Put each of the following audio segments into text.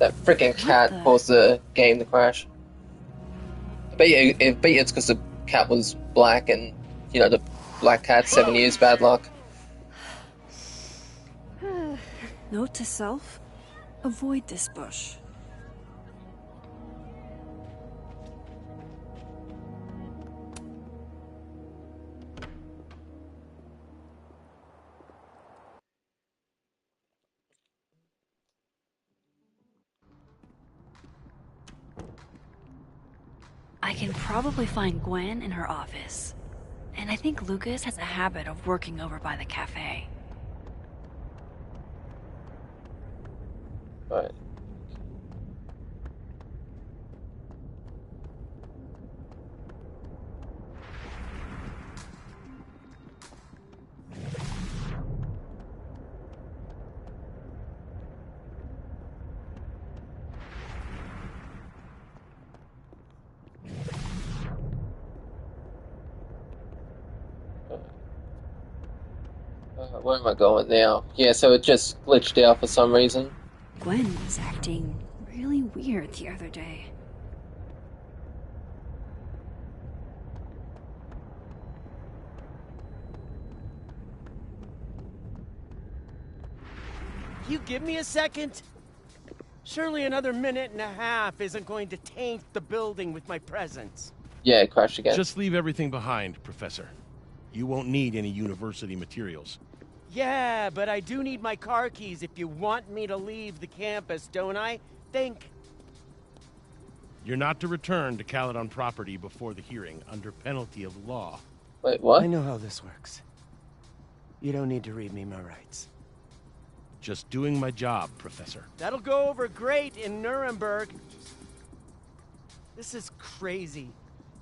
That freaking cat caused the game to crash. I bet you it's because the cat was black and, you know, the black cat, 7 years, bad luck. Note to self, avoid this bush. I can probably find Gwen in her office. And I think Lucas has a habit of working over by the cafe. Right. Where am I going now? Yeah, so it just glitched out for some reason. Gwen was acting really weird the other day. You give me a second? Surely another minute and a half isn't going to taint the building with my presence. Yeah, it crashed again. Just leave everything behind, Professor. You won't need any university materials. Yeah, but I do need my car keys if you want me to leave the campus, don't I? Think. You're not to return to Caledon property before the hearing, under penalty of law. Wait, what? I know how this works. You don't need to read me my rights. Just doing my job, Professor. That'll go over great in Nuremberg. This is crazy.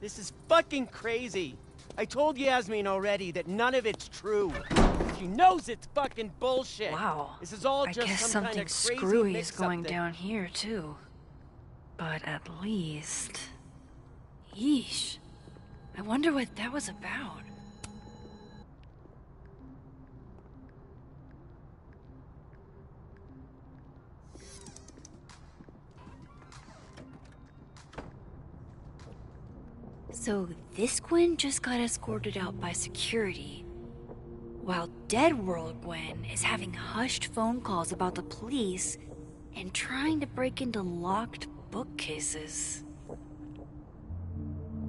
This is fucking crazy. I told Yasmin already that none of it's true. She knows it's fucking bullshit. Wow. This is all I just guess some kind something of crazy screwy is mix-up going that... down here, too. But at least... Yeesh. I wonder what that was about. So this Gwen just got escorted out by security, while Dead World Gwen is having hushed phone calls about the police and trying to break into locked bookcases.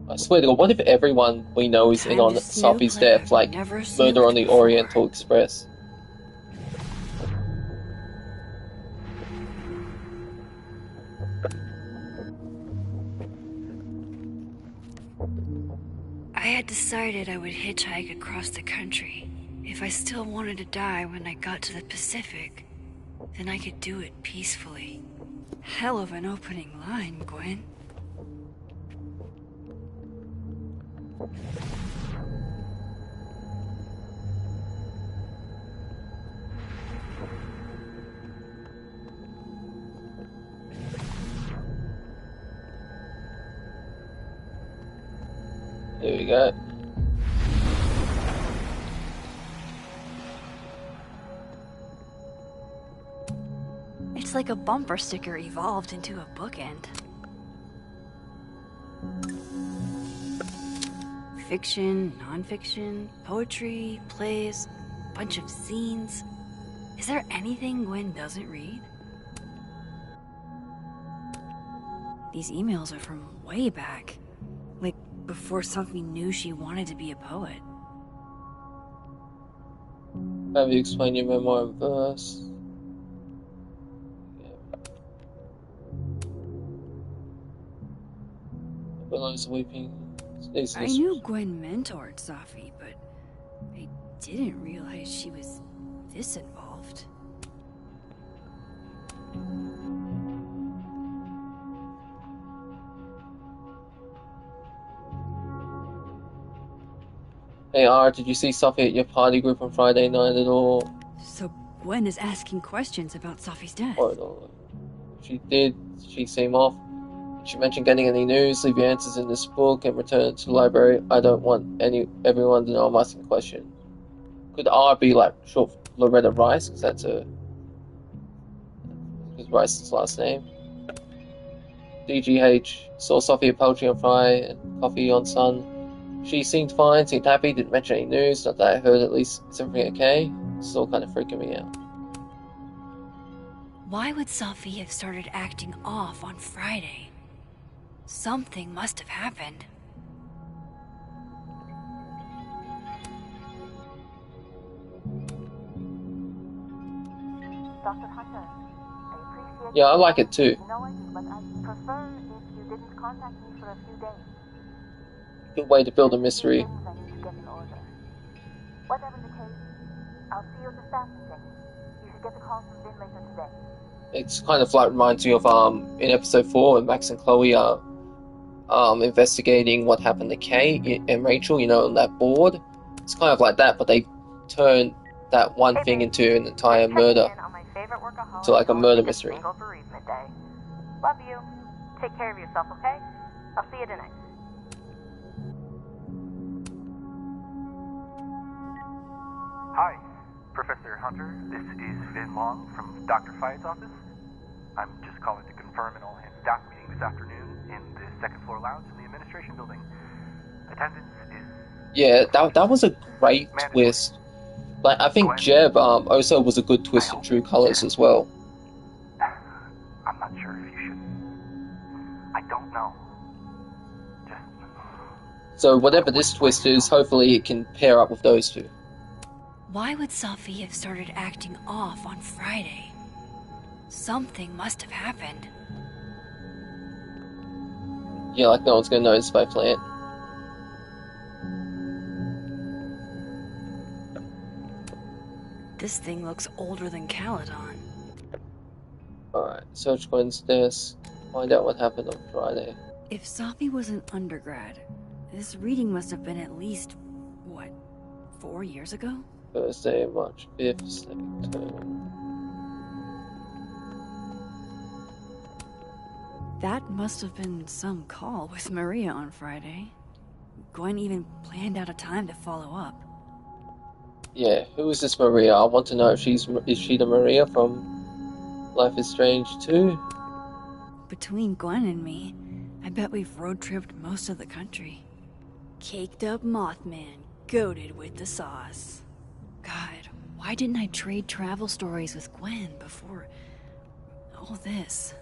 I swear to God, what if everyone we know is in on Sophie's death, like Murder on the Oriental Express? I had decided I would hitchhike across the country. If I still wanted to die when I got to the Pacific, then I could do it peacefully. Hell of an opening line, Gwen. There we go. It's like a bumper sticker evolved into a bookend. Fiction, non-fiction, poetry, plays, bunch of zines. Is there anything Gwen doesn't read? These emails are from way back. Like, before Sophie knew she wanted to be a poet. Have you explained your memoir in verse? Willow's weeping. I knew Gwen mentored Sophie, but I didn't realize she was this involved. Hey R, did you see Sophie at your party group on Friday night at all? So Gwen is asking questions about Sophie's death. Or she did. She seemed off. She mentioned getting any news, leave your answers in this book, and return it to the library. I don't want everyone to know I'm asking a question. Could R be like short for Loretta Rice? Because that's because Rice's last name. DGH saw Sophie at poultry on Friday and coffee on Sun. She seemed fine, seemed happy, didn't mention any news, not that I heard at least. Is everything okay? It's all kind of freaking me out. Why would Sophie have started acting off on Friday? Something must have happened. Dr. Hunter, I appreciate Yeah, I like it too. you know it, but I'd prefer if you didn't contact me for a few days. Good way to build a mystery. Things I need to get in order. Whatever the case, I'll see you at the staff meeting. You should get the call from Vin later today. It's kind of like reminds me of in episode 4 when Max and Chloe are investigating what happened to Kay and Rachel, you know, on that board. It's kind of like that, but they turn that one Hey, thing babe. into an entire Just murder. checking in on my favorite workaholic To like a who murder took mystery. single bereavement day. Love you. Take care of yourself, okay? I'll see you tonight. Hi, Professor Hunter. This is Vin Long from Dr. Fyatt's office. I'm just calling to confirm an all-hands staff meeting this afternoon in the second floor lounge in the administration building. Attendance is... Yeah, that was a great twist. Like, I think Jeb also was a good twist in True Colors as well. I'm not sure if you should... I don't know. Just... So whatever this twist is, hopefully it can pair up with those two. Why would Sophie have started acting off on Friday? Something must have happened. Yeah, like no one's gonna notice if I play it. This thing looks older than Caledon. Alright, search Gwen's desk. Find out what happened on Friday. If Sophie was an undergrad, this reading must have been at least, what, 4 years ago? Thursday, March 5th, second term. That must have been some call with Maria on Friday. Gwen even planned out a time to follow up. Yeah, who is this Maria? I want to know if is she the Maria from Life is Strange 2? Between Gwen and me, I bet we've road-tripped most of the country. Caked up Mothman, goated with the sauce. God, why didn't I trade travel stories with Gwen before all this?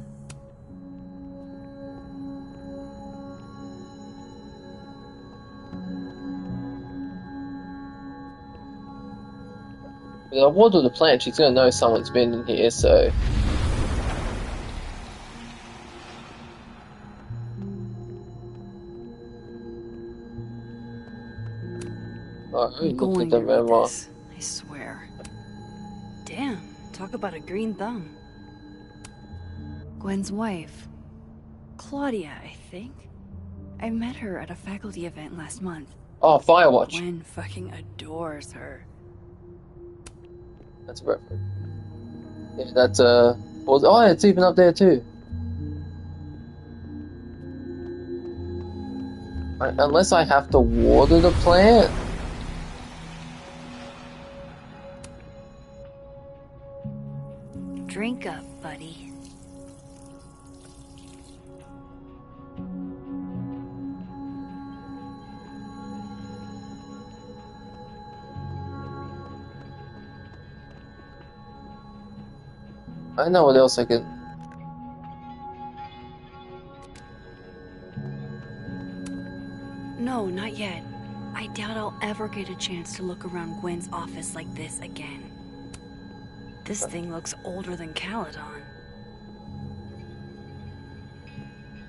If I water the plant, she's gonna know someone's been in here, so... Alright, I'm look going at the to read memoir. this, I swear. Damn, talk about a green thumb. Gwen's wife. Claudia, I think. I met her at a faculty event last month. Oh, Firewatch. Gwen fucking adores her. That's a reference. Yeah, that's oh, it's even up there too. Unless I have to water the plant. Drink up, buddy. I know what else I could. No, not yet. I doubt I'll ever get a chance to look around Gwen's office like this again. This thing looks older than Caledon.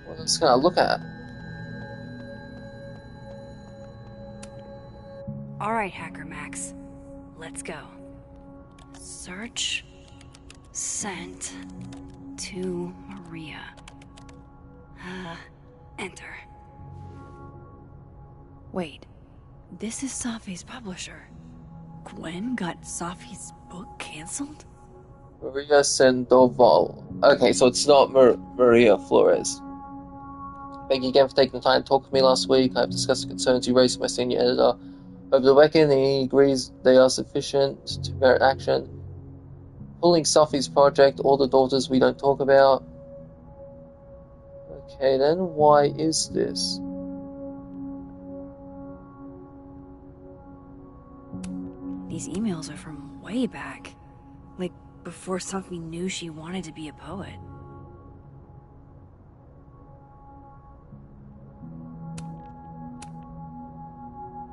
What else can I look at? Alright, Hacker Max. Let's go. Search. Sent. To Maria. Enter. Wait, this is Sophie's publisher. Gwen got Sophie's book canceled? Maria Sandoval. Okay, so it's not Maria Flores. Thank you again for taking the time to talk with me last week. I've discussed the concerns you raised with my senior editor over the weekend, and he agrees they are sufficient to merit action. Pulling Sophie's project, all the daughters we don't talk about. Okay, then why is this? These emails are from way back. Like, before Sophie knew she wanted to be a poet.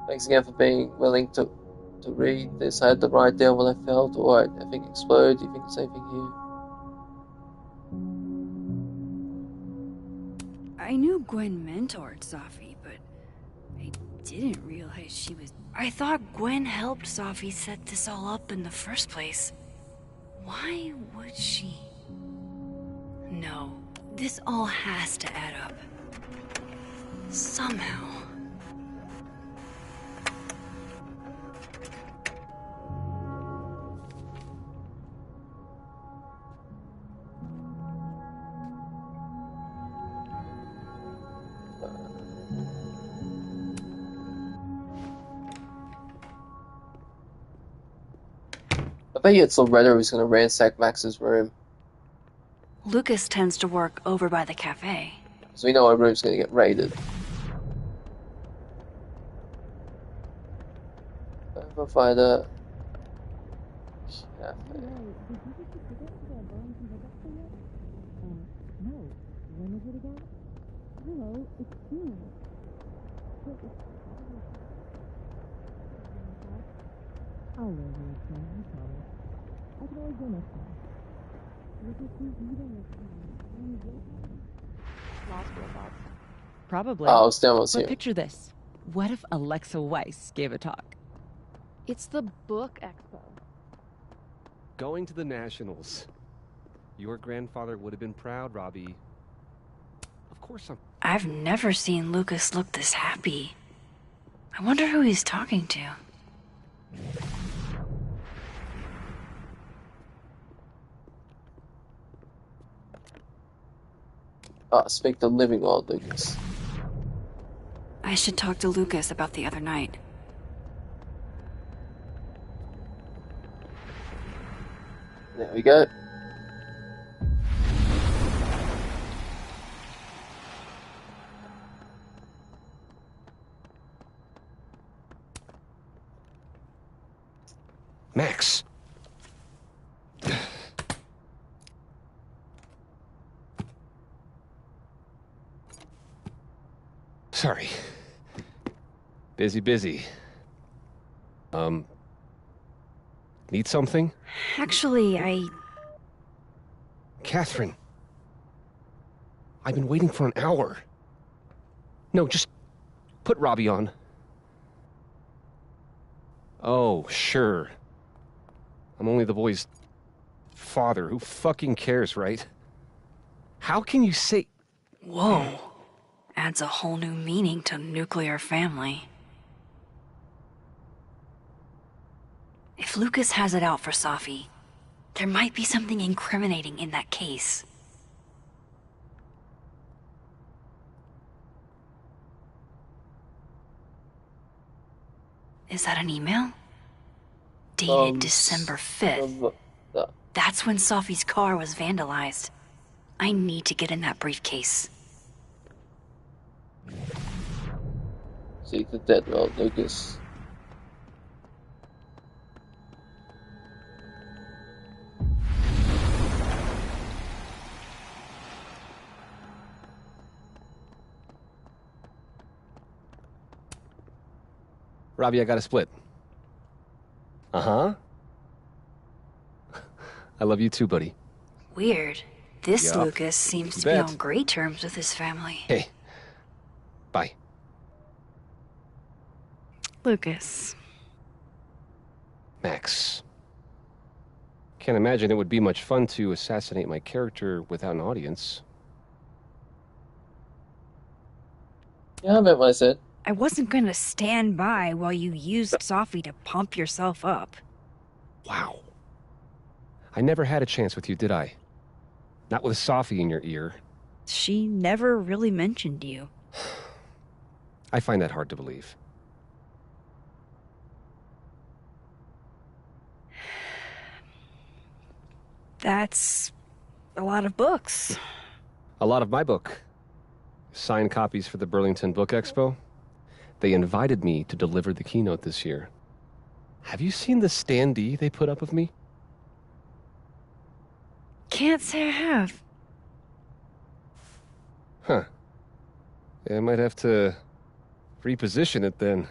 Thanks again for being willing to read this. I had to write down what I felt, or I think explode. Do you think the same thing here? I knew Gwen mentored Sophie, but I didn't realize she was... I thought Gwen helped Sophie set this all up in the first place. Why would she? No, this all has to add up. Somehow. I bet you it's Loretta who's gonna ransack Max's room. Lucas tends to work over by the cafe. So we know our room's gonna get raided. Over by the cafe. Probably. Oh, it's down was But here. picture this. What if Alexa Weiss gave a talk? It's the book expo. Going to the Nationals. Your grandfather would have been proud, Robbie. Of course I'm... I've never seen Lucas look this happy. I wonder who he's talking to. Speak the living old Lucas. I should talk to Lucas about the other night. There we go. Max! Sorry. Busy. Need something? Actually, Catherine. I've been waiting for an hour. No, just put Robbie on. Oh, sure. I'm only the boy's father. Who fucking cares, right? How can you say... Whoa. Adds a whole new meaning to nuclear family. If Lucas has it out for Sophie, there might be something incriminating in that case. Is that an email? Dated December 5th. That's when Sophie's car was vandalized. I need to get in that briefcase. Seek the dead old Lucas. Robbie, I got a split. Uh-huh. I love you too, buddy. Weird. This Yup. Lucas seems You to be bet. on great terms with his family. Hey. Bye. Lucas. Max. Can't imagine it would be much fun to assassinate my character without an audience. Yeah, I meant what I said. I wasn't gonna stand by while you used Sophie to pump yourself up. Wow. I never had a chance with you, did I? Not with Sophie in your ear. She never really mentioned you. I find that hard to believe. That's a lot of books. A lot of my book. signed copies for the Burlington Book Expo. They invited me to deliver the keynote this year. Have you seen the standee they put up of me? Can't say I have. Huh. I might have to reposition it then.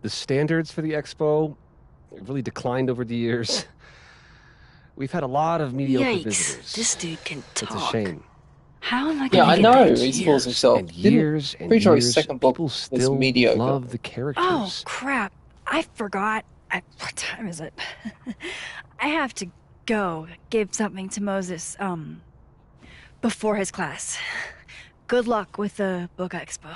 The standards for the expo really declined over the years. We've had a lot of mediocre Yikes, visitors. this dude can talk. It's a shame. How am I Yeah, gonna I get know. that He cue? calls himself. And years and Pretty sure his years, second book people was still mediocre. love the characters. Oh, crap. I forgot. What time is it? I have to go give something to Moses, before his class. Good luck with the book expo.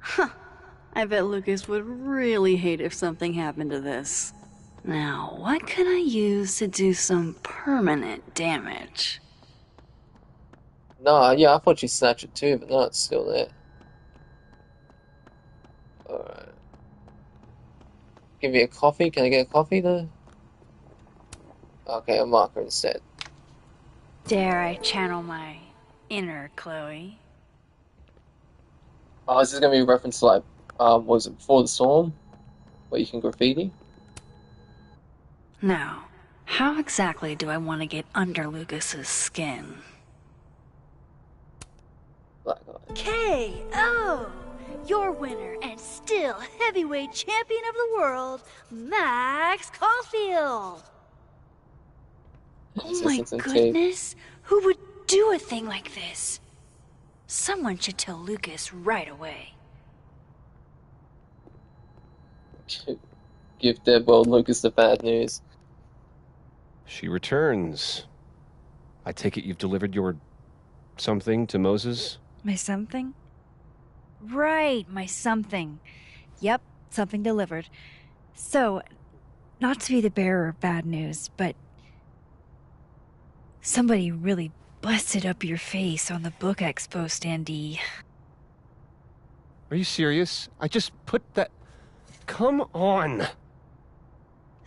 Huh. I bet Lucas would really hate if something happened to this. Now, what can I use to do some permanent damage? No, yeah, I thought she snatched it too, but no, it's still there. Alright. Give me a coffee. Can I get a coffee though? Okay, a marker instead. Dare I channel my inner Chloe? Oh, is this gonna be a reference to like, was it Before the Storm? Where you can graffiti? Now, how exactly do I want to get under Lucas's skin? Black eye. K.O. Your winner and still heavyweight champion of the world, Max Caulfield. Oh my goodness! Who would do a thing like this? Someone should tell Lucas right away. Give Dead World Lucas the bad news. She returns. I take it you've delivered your something to Moses? My something? Right, my something. Yep, something delivered. So, not to be the bearer of bad news, but somebody really busted up your face on the book expo standee. Are you serious? I just put that... Come on!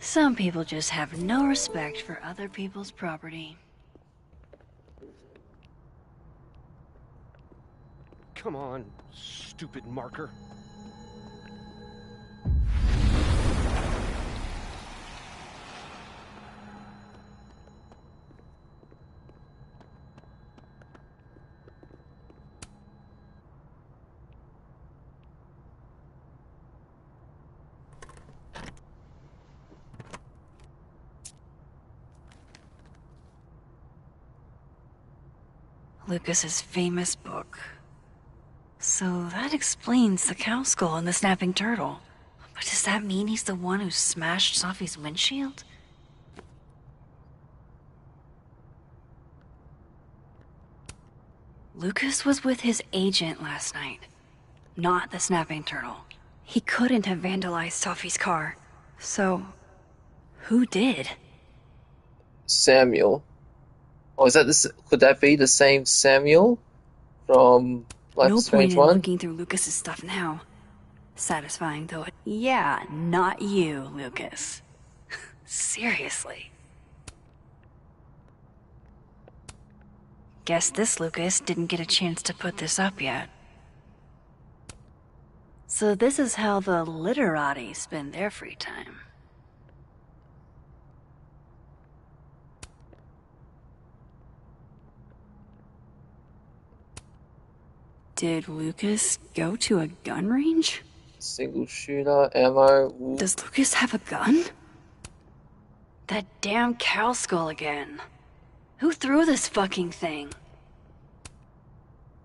Some people just have no respect for other people's property. Come on, stupid marker. Lucas's famous book. So that explains the cow skull and the snapping turtle. But does that mean he's the one who smashed Sophie's windshield? Lucas was with his agent last night, not the snapping turtle. He couldn't have vandalized Sophie's car. So, who did? Samuel. Oh, is that this? Could that be the same Samuel from Life No is Strange point in 1? looking through Lucas's stuff now. Satisfying though. Yeah, not you, Lucas. Seriously. Guess this Lucas didn't get a chance to put this up yet. So this is how the literati spend their free time. Did Lucas go to a gun range? Single shooter, ammo. Ooh. Does Lucas have a gun? That damn cow skull again. Who threw this fucking thing?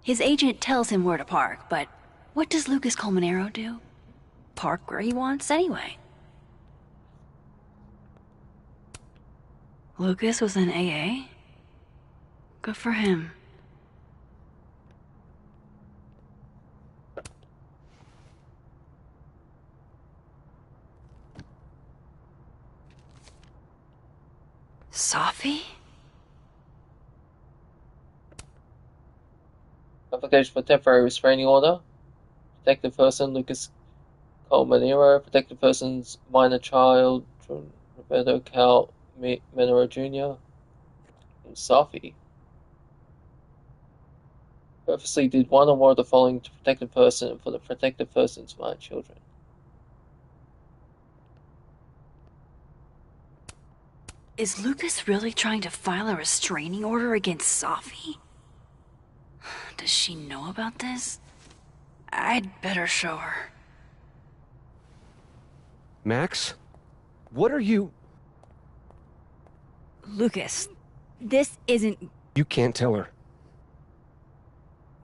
His agent tells him where to park, but what does Lucas Colmenero do? Park where he wants anyway. Lucas was in AA? Good for him. Sophie? Application for temporary restraining order. Protected person Lucas Colmanero. Protected person's minor child Roberto Cal Menero Jr. and Safi. Purposely did one or more of the following to protected person for the protected person's minor children. Is Lucas really trying to file a restraining order against Safi? Does she know about this? I'd better show her. Max? What are you... Lucas, this isn't... You can't tell her.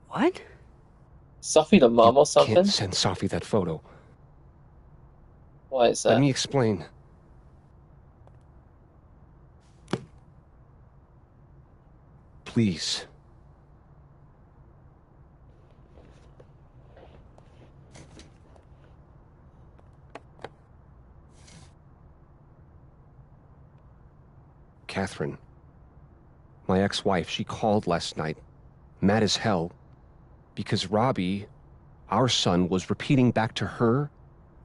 What? Safi the mom or something? Can't send Safi that photo. Why is that? Let me explain. Please. Catherine, my ex-wife, she called last night, mad as hell, because Robbie, our son, was repeating back to her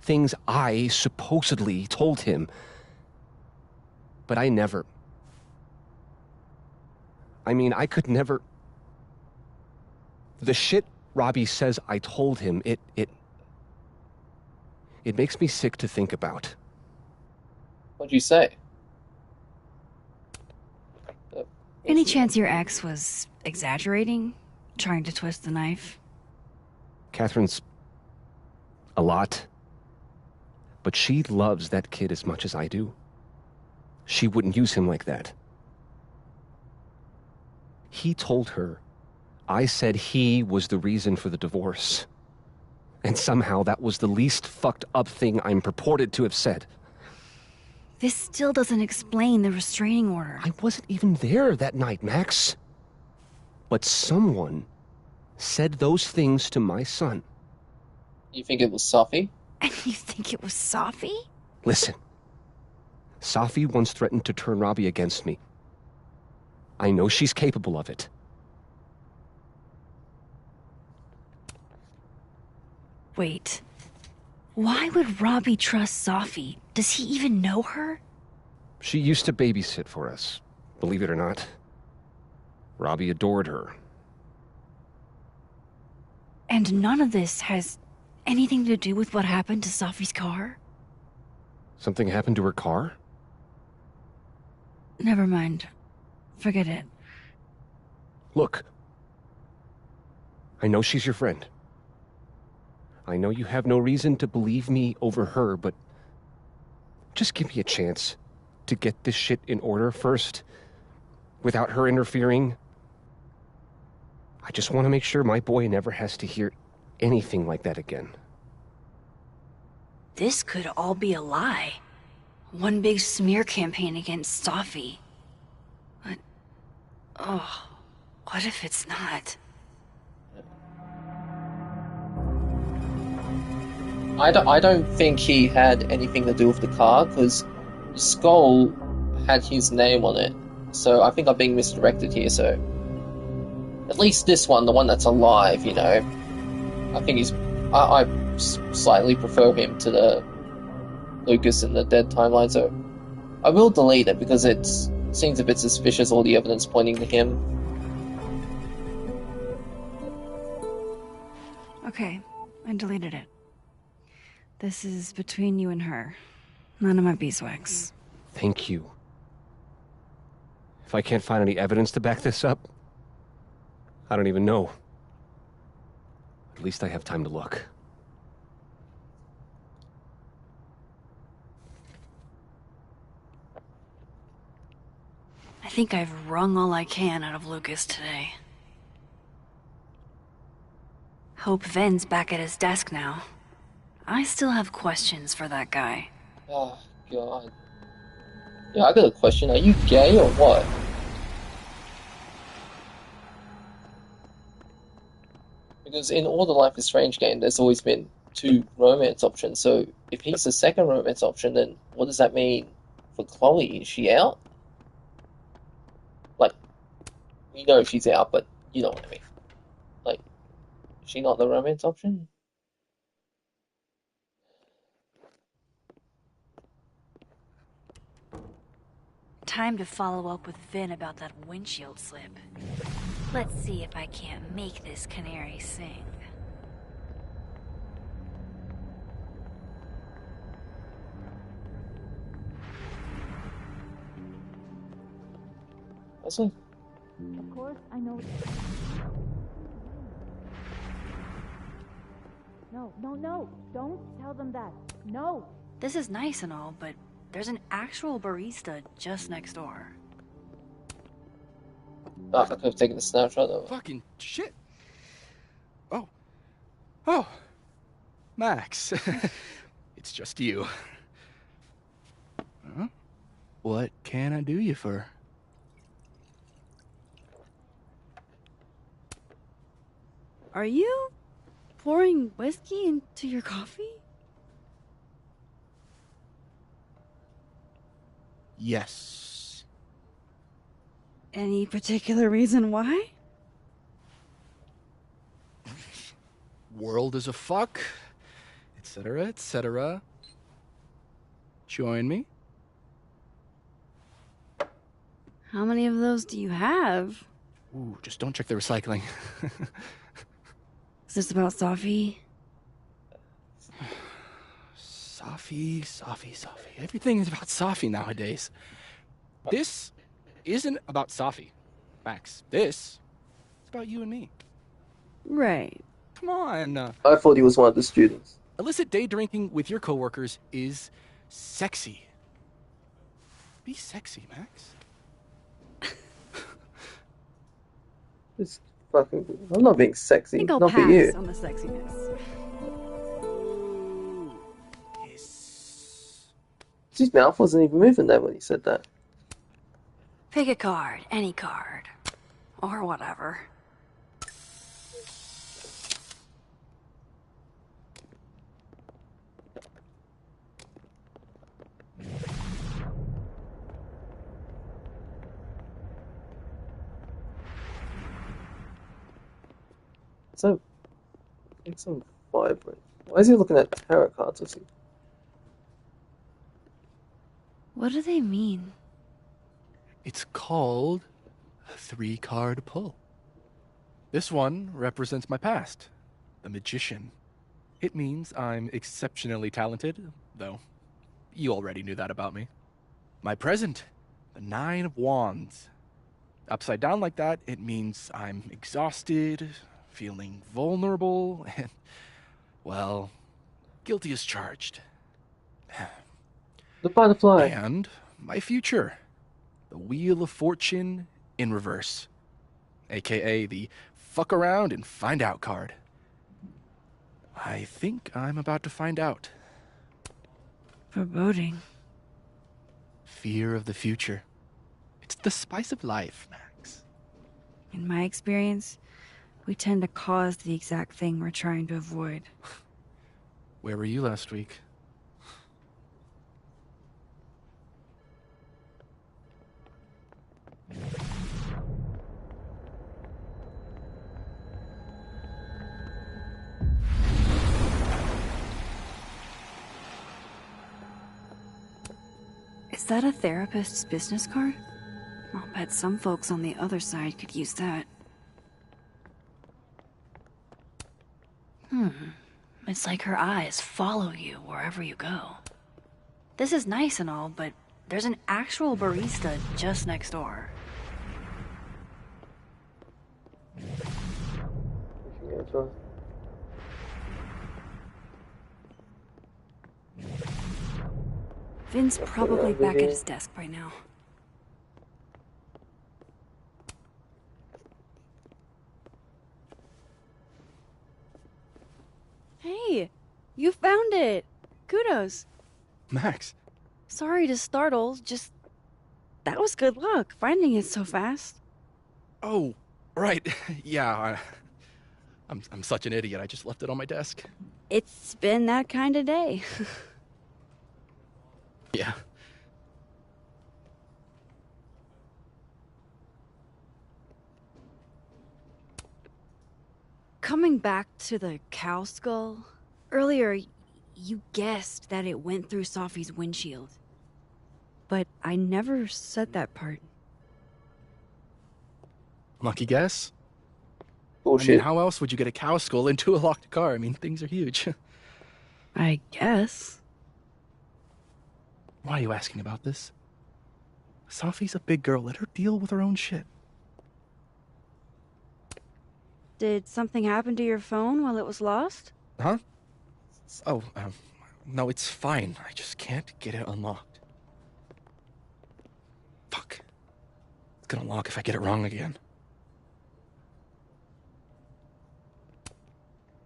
things I supposedly told him. But I never... I could never... The shit Robbie says I told him, it makes me sick to think about. What'd you say? Any chance your ex was exaggerating? Trying to twist the knife? Catherine's... a lot. But she loves that kid as much as I do. She wouldn't use him like that. He told her I said he was the reason for the divorce. And somehow that was the least fucked up thing I'm purported to have said. This still doesn't explain the restraining order. I wasn't even there that night, Max. But someone said those things to my son. You think it was Safi? And you think it was Safi? Listen. Safi once threatened to turn Robbie against me. I know she's capable of it. Wait. Why would Robbie trust Safi? Does he even know her? She used to babysit for us, believe it or not. Robbie adored her. And none of this has anything to do with what happened to Safi's car? Something happened to her car? Never mind. Forget it. Look. I know she's your friend. I know you have no reason to believe me over her, but just give me a chance to get this shit in order first, without her interfering. I just want to make sure my boy never has to hear anything like that again. This could all be a lie. One big smear campaign against Safi. But... oh, what if it's not? I don't think he had anything to do with the car, because the skull had his name on it. So I think I'm being misdirected here, so... At least this one, the one that's alive, you know. I think he's... I slightly prefer him to the Lucas in the dead timeline, so... I will delete it, because it seems a bit suspicious, all the evidence pointing to him. Okay, I deleted it. This is between you and her. None of my beeswax. Thank you. If I can't find any evidence to back this up, I don't even know. At least I have time to look. I think I've wrung all I can out of Lucas today. Hope Ven's back at his desk now. I still have questions for that guy. Oh, God. Yeah, I got a question. Are you gay or what? Because in all the Life is Strange game, there's always been 2 romance options. So if he's the second romance option, then what does that mean for Chloe? Is she out? Like, we know she's out, but you know what I mean. Like, Is she not the romance option? Time to follow up with Vin about that windshield slip. Let's see if I can't make this canary sing. Leslie? Of course, I know. No. Don't tell them that. No. This is nice and all, but there's an actual barista just next door. Oh, I could have taken a snapshot of it. Fucking shit. Oh. Max. It's just you. Huh? What can I do you for? Are you pouring whiskey into your coffee? Yes. Any particular reason why? World is a fuck, etc., etc. Join me? How many of those do you have? Ooh, just don't check the recycling. Is this about Safi? Safi. Everything is about Safi nowadays. This isn't about Safi, Max. This is about you and me. Right. Come on. I thought he was one of the students. Illicit day drinking with your coworkers is sexy. Be sexy, Max. It's fucking. I'm not being I sexy. think I'll Not for pass you. on the sexiness. His mouth wasn't even moving there when he said that. Pick a card, any card. Or whatever. So, it's so vibrant. Why is he looking at tarot cards? Or something? What do they mean? It's called a 3-card pull. This one represents my past, the magician. It means I'm exceptionally talented, though you already knew that about me. My present, the 9 of Wands. Upside down like that, it means I'm exhausted, feeling vulnerable, and, well, guilty as charged. The butterfly. And my future, the Wheel of Fortune in reverse, aka the fuck around and find out card. I think I'm about to find out. Foreboding. Fear of the future. It's the spice of life, Max. In my experience, we tend to cause the exact thing we're trying to avoid. Where were you last week? Is that a therapist's business card? I'll bet some folks on the other side could use that. It's like her eyes follow you wherever you go. This is nice and all, but there's an actual barista just next door. Vin's probably back at his desk by now. Hey, you found it! Kudos! Max. Sorry to startle, just... That was good luck, finding it so fast. Oh, right. Yeah, I'm such an idiot. I just left it on my desk. It's been that kind of day. Yeah. Coming back to the cow skull, earlier you guessed that it went through Sophie's windshield. But I never said that part. Lucky guess? Bullshit. I mean, how else would you get a cow skull into a locked car? I mean, things are huge. I guess. Why are you asking about this? Sophie's a big girl. Let her deal with her own shit. Did something happen to your phone while it was lost? Huh? Oh, no, it's fine. I just can't get it unlocked. Fuck. It's gonna lock if I get it wrong again.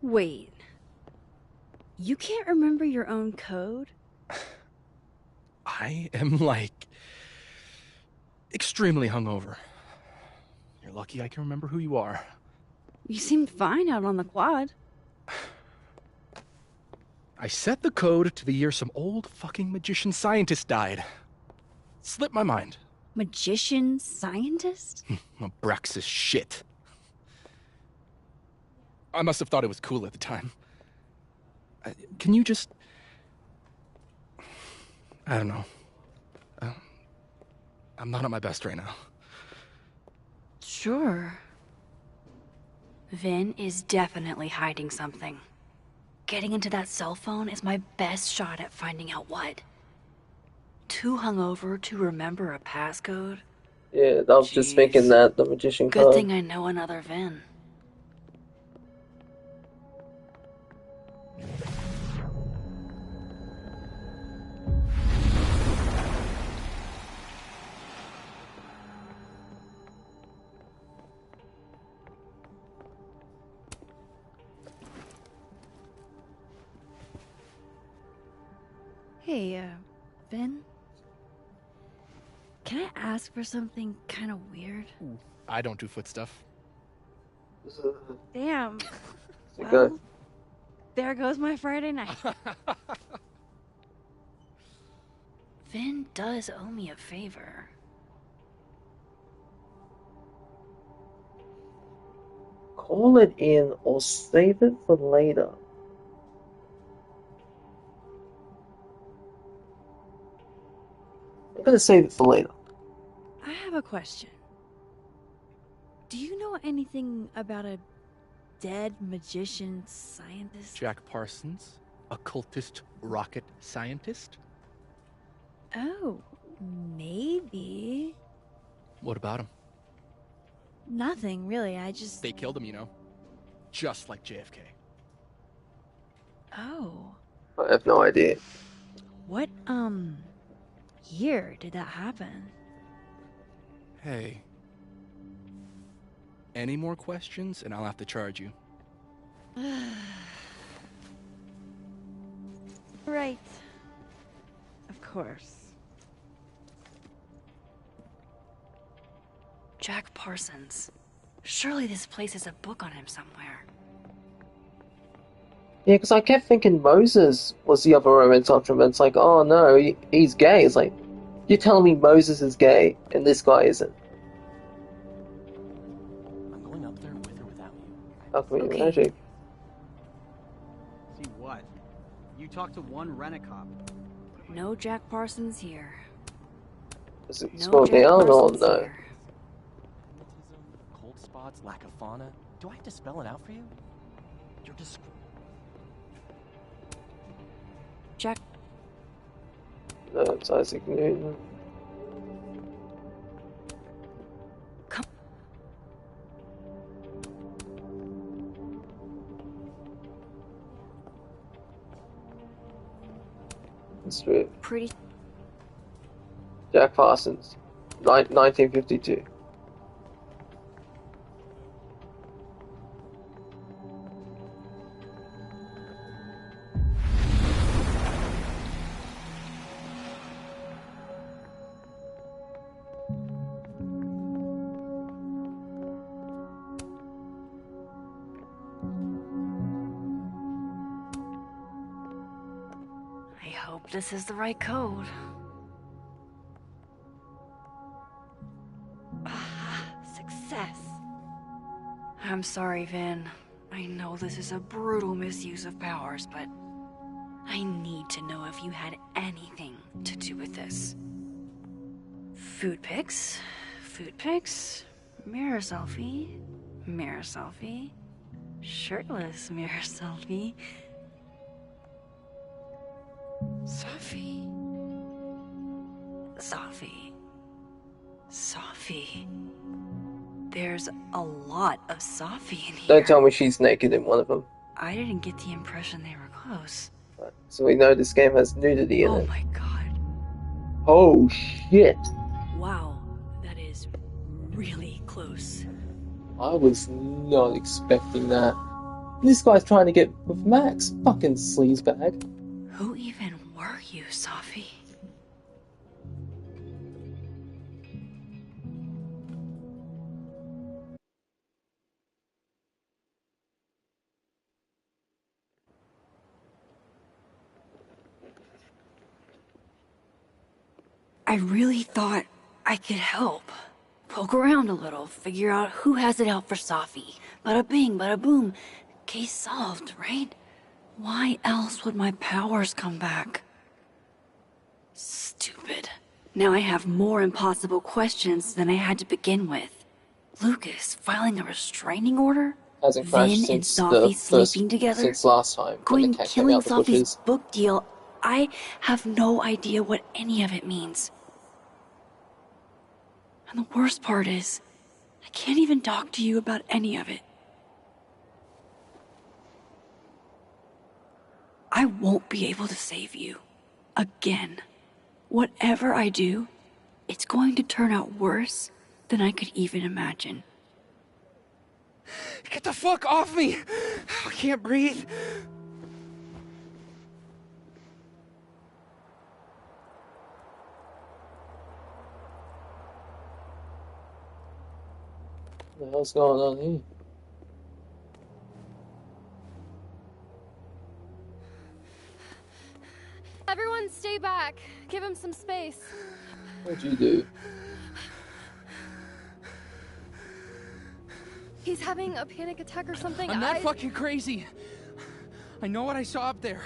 Wait. You can't remember your own code? I am, like, extremely hungover. You're lucky I can remember who you are. You seemed fine out on the quad. I set the code to the year some old fucking magician scientist died. Slipped my mind. Magician scientist? Abraxas shit. I must have thought it was cool at the time. Can you just... I don't know. I'm not at my best right now. Sure. Vin is definitely hiding something. Getting into that cell phone is my best shot at finding out what. Too hungover to remember a passcode? Yeah, I was just thinking that, the magician Good card. thing I know another Vin. Hey, Ben? Can I ask for something kind of weird? I don't do foot stuff. Damn. Good. Well, there goes my Friday night. Vin does owe me a favor. Call it in or save it for later. I'm gonna save it for later. I have a question. Do you know anything about a dead magician scientist? Jack Parsons, occultist rocket scientist? Oh, maybe. What about him? Nothing, really. I just... They killed him, you know. Just like JFK. Oh. I have no idea. What, year did that happen? Hey. Any more questions and I'll have to charge you. Right. Of course. Jack Parsons. Surely this place has a book on him somewhere. Yeah, because I kept thinking Moses was the other romance option, but it's like, oh no, he's gay. It's like, you're telling me Moses is gay and this guy isn't. I'm going up there with or without you. How can we Okay. imagine? See what? You talked to one rent-a-cop. No Jack Parsons here. Does it No slow Jack down or Parsons no? here. Rheumatism, cold spots, lack of fauna. Do I have to spell it out for you? You're just... Jack... No, it's Isaac Newton. Come... Let's do it. Pretty... Jack Parsons, 1952. I hope this is the right code. Success. I'm sorry, Vin. I know this is a brutal misuse of powers, but I need to know if you had anything to do with this. Food pics, mirror selfie, shirtless mirror selfie. Sophie. There's a lot of Sophie in here. Don't tell me she's naked in one of them. I didn't get the impression they were close. So we know this game has nudity in it. Oh my god. Oh shit. Wow, that is really close. I was not expecting that. This guy's trying to get with Max. Fucking sleazebag. Who even were you, Sophie? I really thought I could help. Poke around a little, figure out who has it out for Sophie. Bada bing, bada boom. Case solved, right? Why else would my powers come back? Stupid. Now I have more impossible questions than I had to begin with. Lucas filing a restraining order? Hasn't crashed Vin and since Sophie the first, sleeping together? since last time when Gwen the cat came killing out the Sophie's bushes. book deal. I have no idea what any of it means. And the worst part is, I can't even talk to you about any of it. I won't be able to save you. Again. Whatever I do, it's going to turn out worse than I could even imagine. Get the fuck off me! I can't breathe. What the hell's going on here? Everyone stay back. Give him some space. What'd you do? He's having a panic attack or something. I'm not fucking crazy. I know what I saw up there.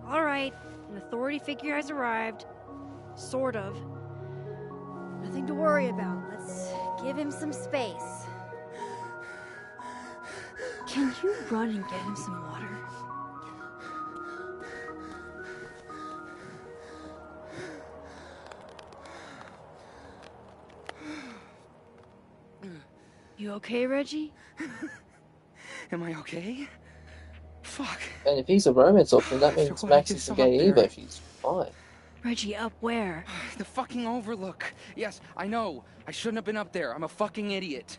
All right, an authority figure has arrived. Sort of. Nothing to worry about. Let's give him some space. Can you run and get him some water? You okay, Reggie? Am I okay? Fuck. And if he's a romance option, that means What I Max just isn't saw gay up there. either. She's fine. Reggie, up where? The fucking overlook. Yes, I know. I shouldn't have been up there. I'm a fucking idiot.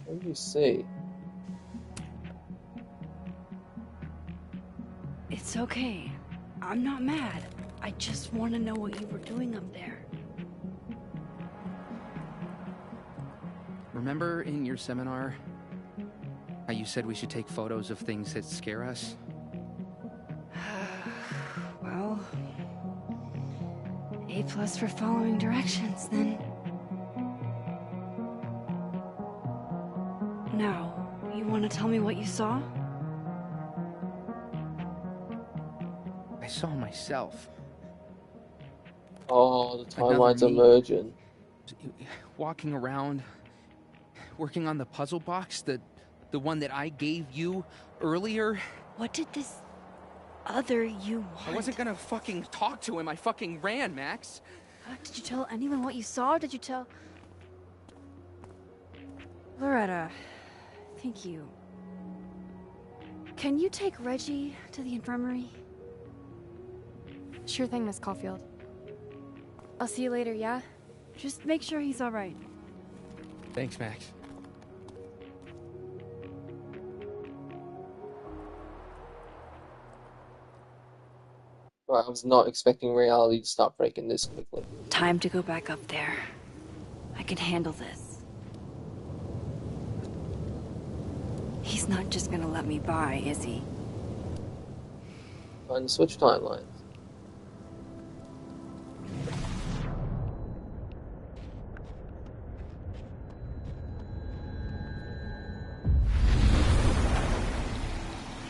What do you see? It's okay. I'm not mad. I just want to know what you were doing up there. Remember in your seminar how you said we should take photos of things that scare us? Well, A+ for following directions, then. Now, you want to tell me what you saw? I saw myself. Oh, the timelines Another are me. merging. Walking around, working on the puzzle box, the one that I gave you earlier. What did this other you want? I wasn't gonna fucking talk to him. I fucking ran, Max. Did you tell anyone what you saw? Did you tell... Loretta, thank you. Can you take Reggie to the infirmary? Sure thing, Miss Caulfield. I'll see you later, yeah? Just make sure he's all right. Thanks, Max. Right, I was not expecting reality to start breaking this quickly. Time to go back up there. I can handle this. He's not just gonna let me by, is he? Trying to switch timelines.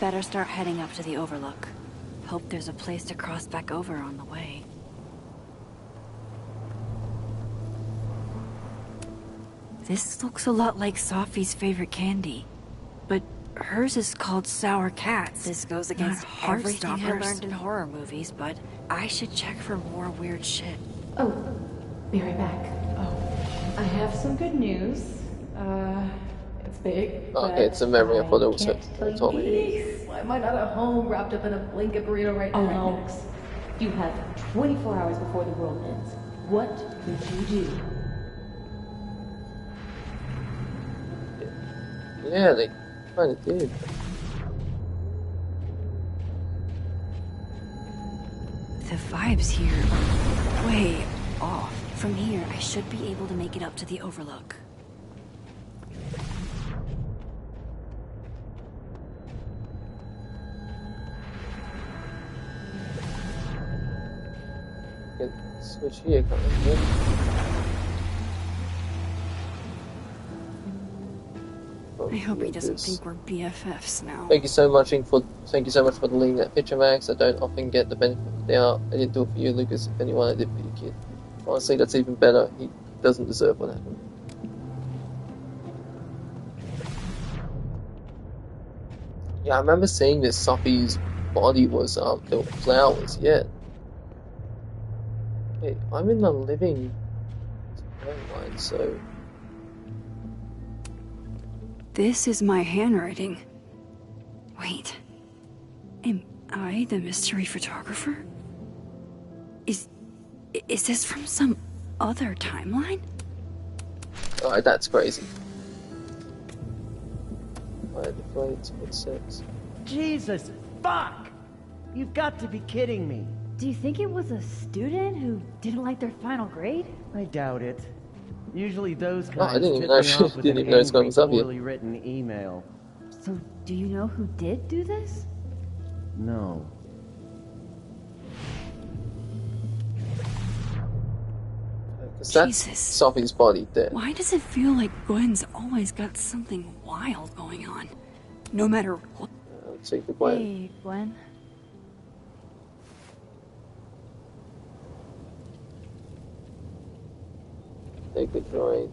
better start heading up to the Overlook. Hope there's a place to cross back over on the way. This looks a lot like Sophie's favorite candy, but hers is called Sour Cats. This goes against everything I learned in horror movies, but I should check for more weird shit. Oh, be right back. Oh, I have some good news. It's big. Okay, it's a memory. I thought it was told me. Why am I not at home, wrapped up in a blanket burrito right now? All right, Max. You have 24 hours before the world ends. What would you do? Yeah, they kind of did. The vibes here are way off. From here, I should be able to make it up to the Overlook. Can switch here, can't I? I hope he doesn't think we're BFFs now. Thank you so much for deleting that picture, Max. I don't often get the benefit of the doubt. I didn't do it for you, Lucas. If anyone, I did for your kid. Honestly, that's even better. He doesn't deserve what happened. Yeah, I remember seeing this. Sophie's body was there were flowers. Yeah. Wait, I'm in the living timeline, so. This is my handwriting. Wait. Am I the mystery photographer? Is this from some other timeline? Alright, that's crazy. Alright, the flights, what's sex? Jesus, fuck! You've got to be kidding me. Do you think it was a student who didn't like their final grade? I doubt it. Usually those kinds I didn't even tip know me off with didn't an even know it's going angry, up here. poorly written email. So, do you know who did do this? No. Because that's Jesus. Sophie's body dead. Why does it feel like Gwen's always got something wild going on? No matter what. Let's take the Gwen. Hey, Gwen. Take a joint.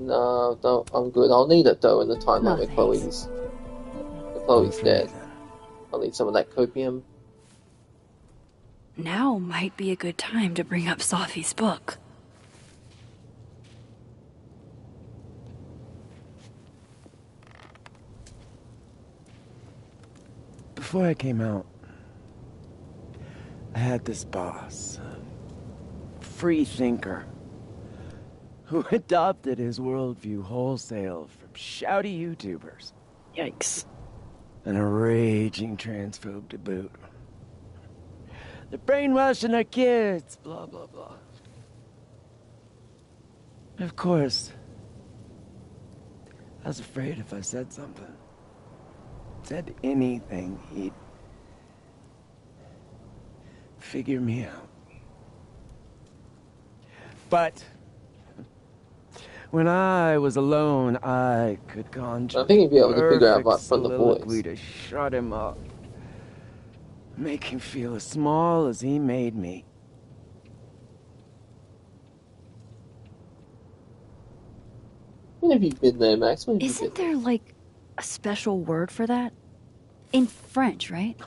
No, don't. I'm good. I'll need it though in the timeline with Chloe's. If Chloe's dead. I'll need some of that copium. Now might be a good time to bring up Sophie's book. Before I came out, I had this boss, a free thinker, who adopted his worldview wholesale from shouty YouTubers. Yikes. And a raging transphobe to boot. They're brainwashing our kids, blah, blah, blah. Of course, I was afraid if I said something, said anything, he'd figure me out. But when I was alone, I could conjure I think he'd be able to figure out about from the soliloquy voice. to shut him up, make him feel as small as he made me. When have you been there, Max? When have you Isn't been there, like, a special word for that? In French, right?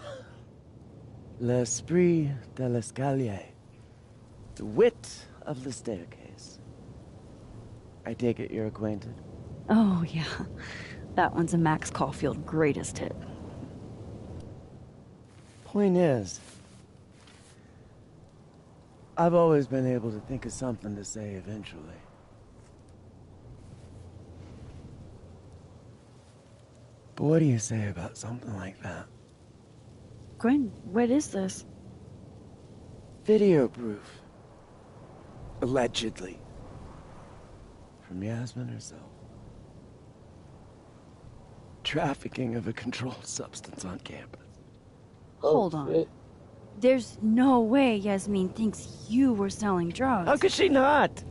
L'esprit de l'escalier. The wit of the staircase. I take it you're acquainted. Oh, yeah. That one's a Max Caulfield greatest hit. Point is, I've always been able to think of something to say eventually. But what do you say about something like that? Gwen, what is this? Video proof. Allegedly. From Yasmin herself. Trafficking of a controlled substance on campus. Hold on. There's no way Yasmin thinks you were selling drugs. How could she not?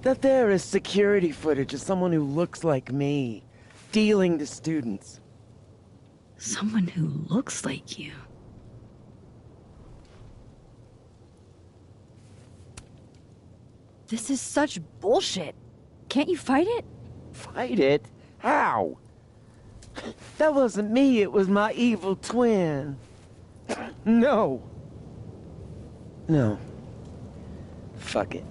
That there is security footage of someone who looks like me, dealing to students. Someone who looks like you. This is such bullshit. Can't you fight it? Fight it? How? That wasn't me, it was my evil twin. No. No. Fuck it.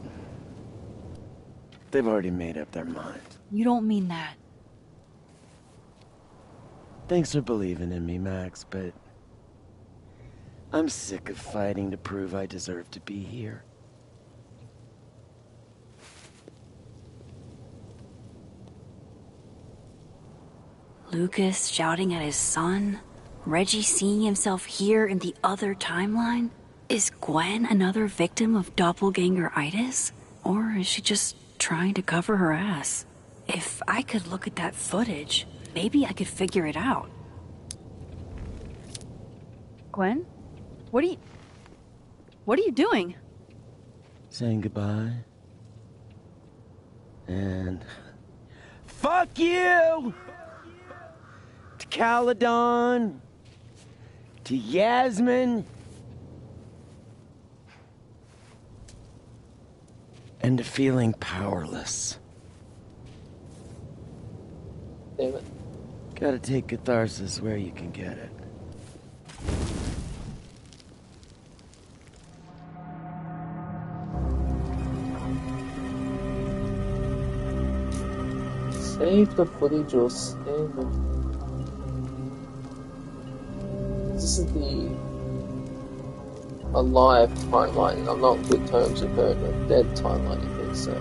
They've already made up their mind. You don't mean that. Thanks for believing in me, Max, but I'm sick of fighting to prove I deserve to be here. Lucas shouting at his son? Reggie seeing himself here in the other timeline? Is Gwen another victim of doppelganger-itis? Or is she just trying to cover her ass? If I could look at that footage, maybe I could figure it out. Gwen? What are you doing? Saying goodbye. And fuck you! To Caledon, to Yasmin, and to feeling powerless. Damn it. Gotta take catharsis where you can get it. Save the footage or stand the... This is the alive timeline, and I'm not on good terms with her in the dead timeline, I think so.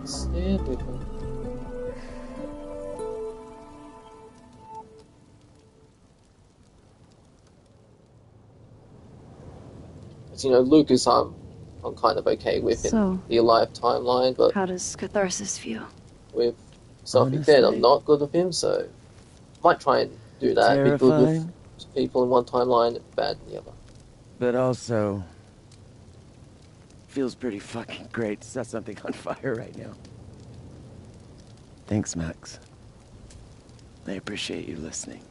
Stand with me. As you know, Lucas, I'm kind of okay with in the alive timeline, but How does catharsis feel? with something dead, I'm not good with him, so might try and do that. Be good with people in one timeline, bad in the other. But also, feels pretty fucking great to set something on fire right now. Thanks, Max. I appreciate you listening.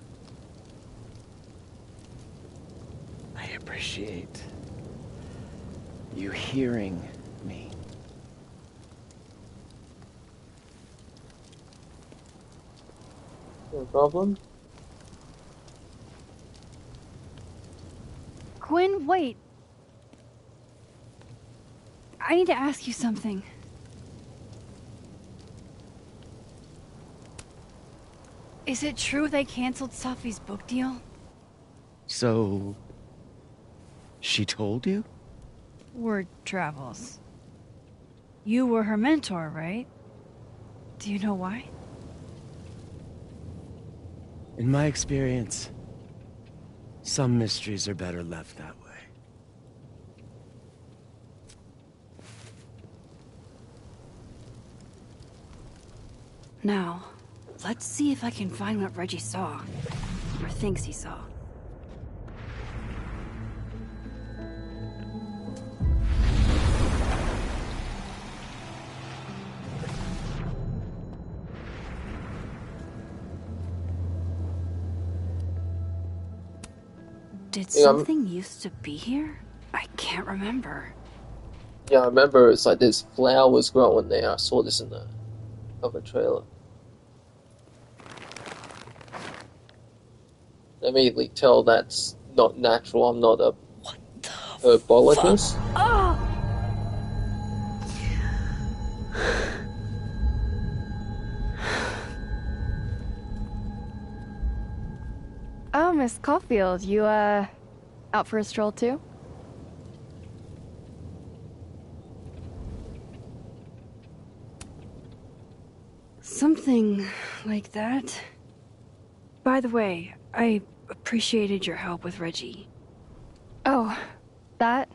I appreciate you hearing me. No problem. Quinn, wait. I need to ask you something. Is it true they canceled Safi's book deal? So, she told you? Word travels. You were her mentor, right? Do you know why? In my experience, some mysteries are better left that way. Now, let's see if I can find what Reggie saw. Or thinks he saw. Did something used to be here? I can't remember. Yeah, I remember it's like there's flowers growing there. I saw this in the other trailer. I immediately tell that's not natural. I'm not a herbologist. Oh, Miss Caulfield, you, out for a stroll too? Something like that. By the way, I appreciated your help with Reggie. Oh, that?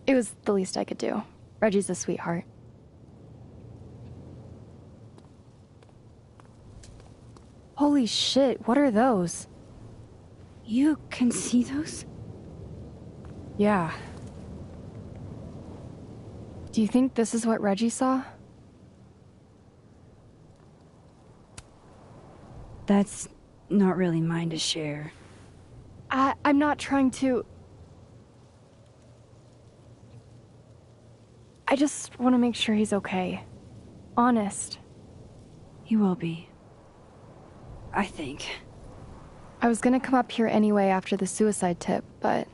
It was the least I could do. Reggie's a sweetheart. Holy shit, what are those? You can see those? Yeah. Do you think this is what Reggie saw? That's not really mine to share. I'm not trying to... I just want to make sure he's okay. Honest. He will be. I think. I was gonna come up here anyway after the suicide tip, but...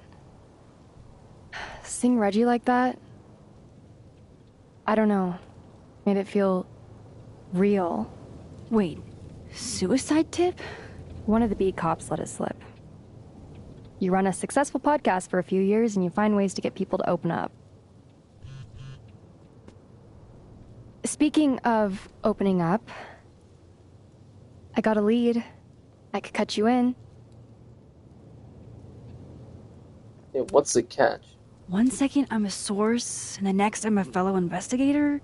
seeing Reggie like that... I don't know. Made it feel... real. Wait, suicide tip? One of the beat cops let it slip. You run a successful podcast for a few years and you find ways to get people to open up. Speaking of opening up, I got a lead. I could cut you in. Yeah, what's the catch? 1 second I'm a source, and the next I'm a fellow investigator?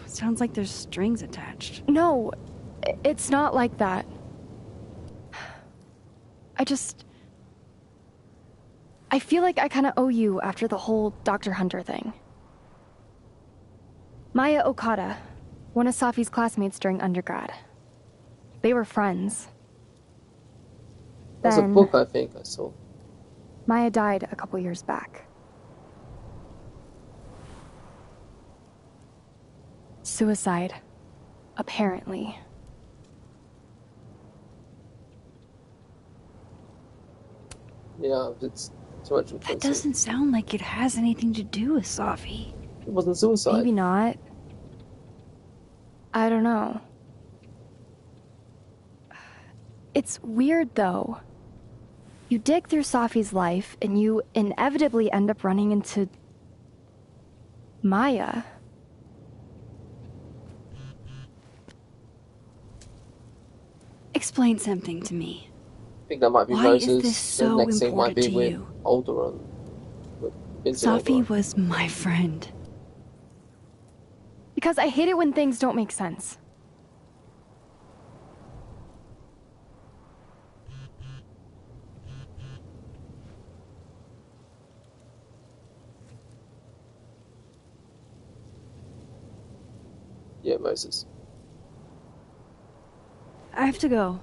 Sounds like there's strings attached. No, it's not like that. I feel like I kinda owe you after the whole Dr. Hunter thing. Maya Okada, one of Safi's classmates during undergrad. They were friends. There's a book I think I saw. Maya died a couple years back. Suicide, apparently. Yeah, it's too much of That doesn't sound like it has anything to do with Safi. It wasn't suicide. Maybe not. I don't know. It's weird, though. You dig through Safi's life, and you inevitably end up running into... Maya. Explain something to me. I think that might be Why Moses. is this so the next scene might be important to with you? Alderaan. Safi was my friend. Because I hate it when things don't make sense. Yeah, Moses. I have to go.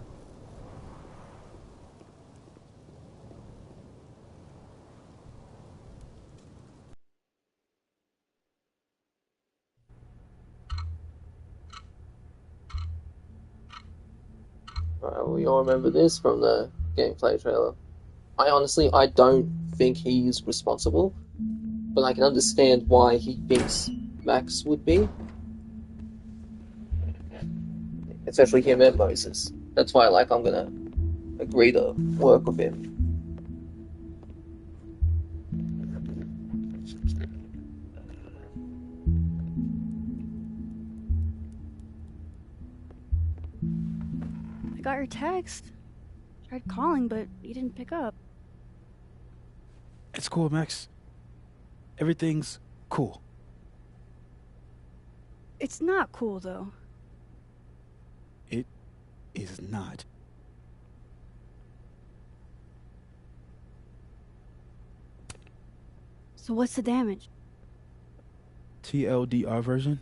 Alright, we all remember this from the gameplay trailer. I don't think he's responsible, but I can understand why he thinks Max would be. Especially him and Moses. That's why, I'm gonna agree to work with him. I got your text. Tried calling, but you didn't pick up. It's cool, Max. Everything's cool. It's not cool, though. It is not. So what's the damage? TLDR version?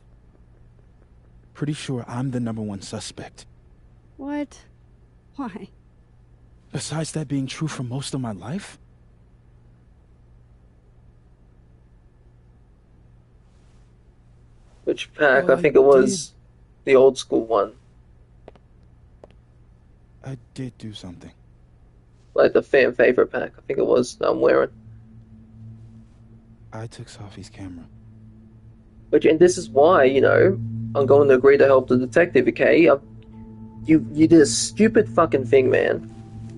Pretty sure I'm the #1 suspect. What? Why? Besides that being true for most of my life? Which pack? I think it was the old school one. I did do something. Like the fan favorite pack. I think it was that I'm wearing. I took Safi's camera. And this is why, I'm going to agree to help the detective, okay? You did a stupid fucking thing, man.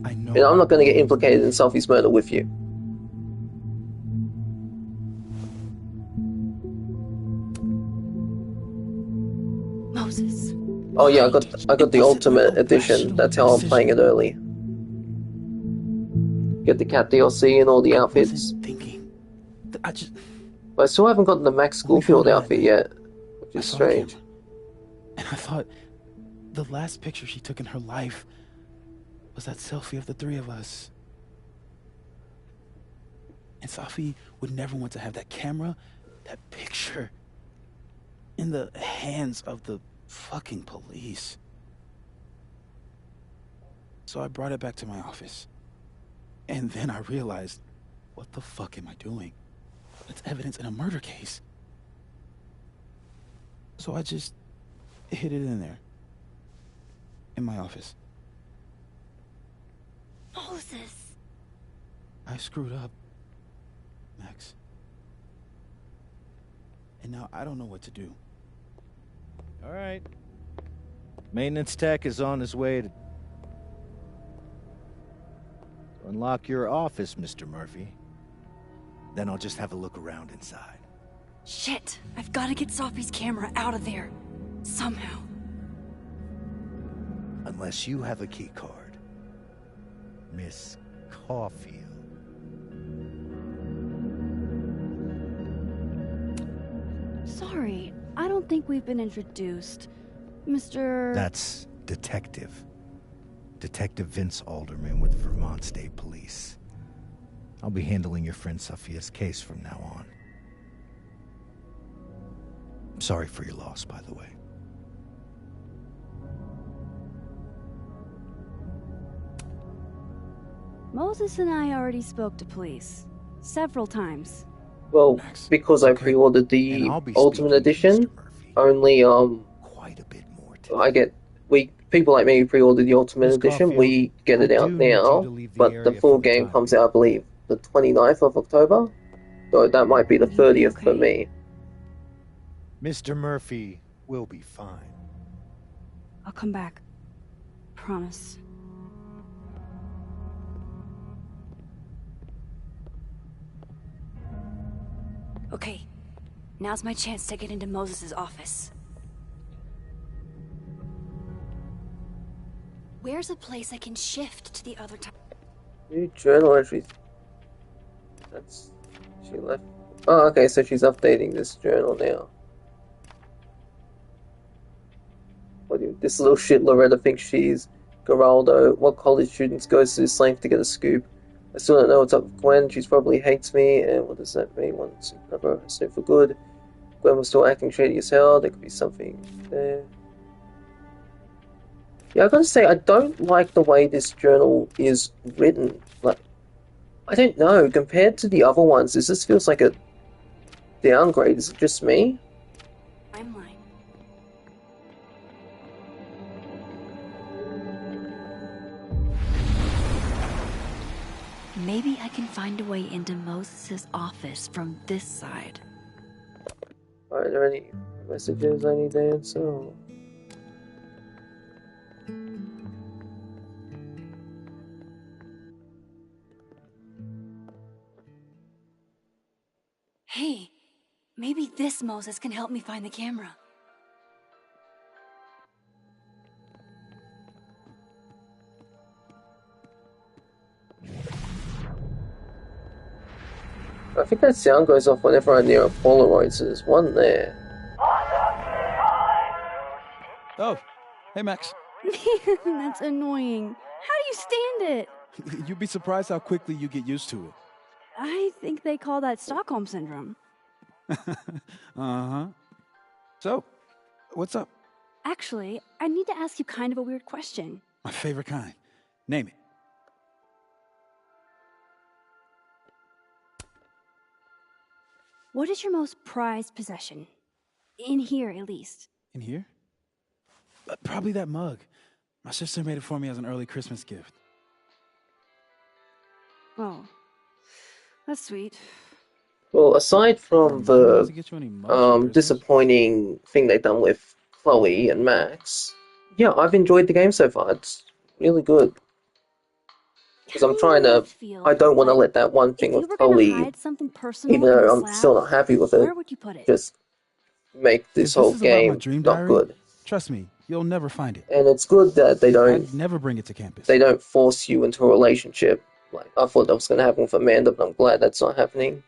I know. And I'm not going to get implicated in Safi's murder with you. Moses. Oh yeah, I got the Ultimate Edition. That's how I'm playing it early. Get the cat DLC and all the outfits. But I still haven't gotten the Max Schoolfield outfit yet, which is strange. And I thought the last picture she took in her life was that selfie of the three of us. And Safi would never want to have that camera, that picture, in the hands of the fucking police. So I brought it back to my office. And then I realized, what the fuck am I doing? It's evidence in a murder case. So I just hid it in there. In my office. Moses! I screwed up, Max. And now I don't know what to do. All right. Maintenance tech is on his way to unlock your office, Mr. Murphy. Then I'll just have a look around inside. Shit! I've got to get Sophie's camera out of there. Somehow. Unless you have a key card, Miss Caulfield. Sorry, I don't think we've been introduced. Mr. That's Detective. Detective Vince Alderman with Vermont State Police. I'll be handling your friend Sophia's case from now on. I'm sorry for your loss, by the way. Moses and I already spoke to police. Several times. Well, because I pre-ordered the Ultimate Edition, only people like me who pre-ordered the Ultimate Edition, we get it out now, but the full game comes out, I believe, the 29th of October, so that might be the 30th for me. Mr. Murphy will be fine. I'll come back. Promise. Okay, now's my chance to get into Moses' office. Where's a place I can shift to the other time? New journal entries. She left. Oh, okay, so she's updating this journal now. This little shit Loretta thinks she's Geraldo. What college students goes to this length to get a scoop? I still don't know what's up with Gwen. She probably hates me, and what does that mean? Once another snoop for good. Gwen was still acting shady as hell. There could be something there. Yeah, I gotta say, I don't like the way this journal is written. Like, I don't know, compared to the other ones, this feels like a downgrade. Is it just me? Timeline. Maybe I can find a way into Moses' office from this side. Are there any messages I need to answer? Hey, maybe this Moses can help me find the camera. I think that sound goes off whenever I'm near a Polaroid, so there's one there. Oh, hey Max. That's annoying. How do you stand it? You'd be surprised how quickly you get used to it. I think they call that Stockholm Syndrome. Uh-huh. So, what's up? Actually, I need to ask you kind of a weird question. My favorite kind. Name it. What is your most prized possession? In here, at least. In here? Probably that mug. My sister made it for me as an early Christmas gift. Oh, that's sweet. Well, aside from the disappointing thing they've done with Chloe and Max, yeah, I've enjoyed the game so far. It's really good. Because I'm trying to, I don't want to let that one thing with Chloe, even though I'm still not happy with it, where would you put it? just make this whole game not good. Trust me, you'll never find it. And it's good that they don't, I'd never bring it to campus. They don't force you into a relationship. Like, I thought that was going to happen with Amanda, but I'm glad that's not happening.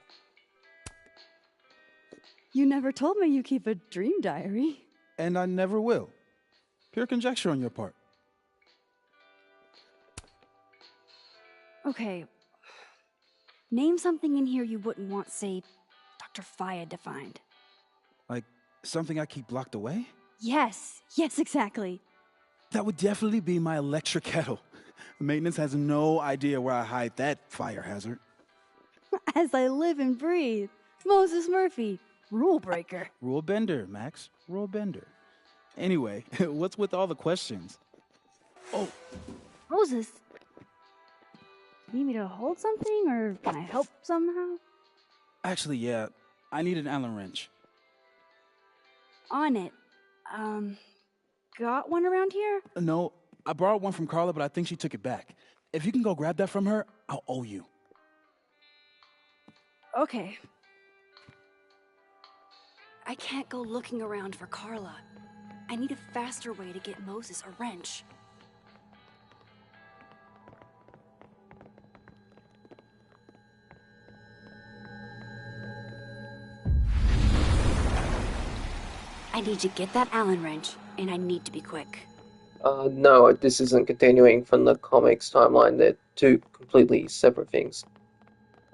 You never told me you keep a dream diary. And I never will. Pure conjecture on your part. Okay. Name something in here you wouldn't want, say, Dr. Fayed to find. Like, something I keep locked away? Yes, exactly. That would definitely be my electric kettle. Maintenance has no idea where I hide that fire hazard. As I live and breathe. Moses Murphy, rule breaker. Rule bender, Max. Rule bender. Anyway, what's with all the questions? Oh, Moses, you need me to hold something, or can I help somehow? actually, yeah. I need an Allen wrench. On it. Got one around here? No, I borrowed one from Carla, but I think she took it back. If you can go grab that from her, I'll owe you. Okay. I can't go looking around for Carla. I need a faster way to get Moses a wrench. I need to get that Allen wrench, and I need to be quick. No, this isn't continuing from the comics timeline. They're two completely separate things.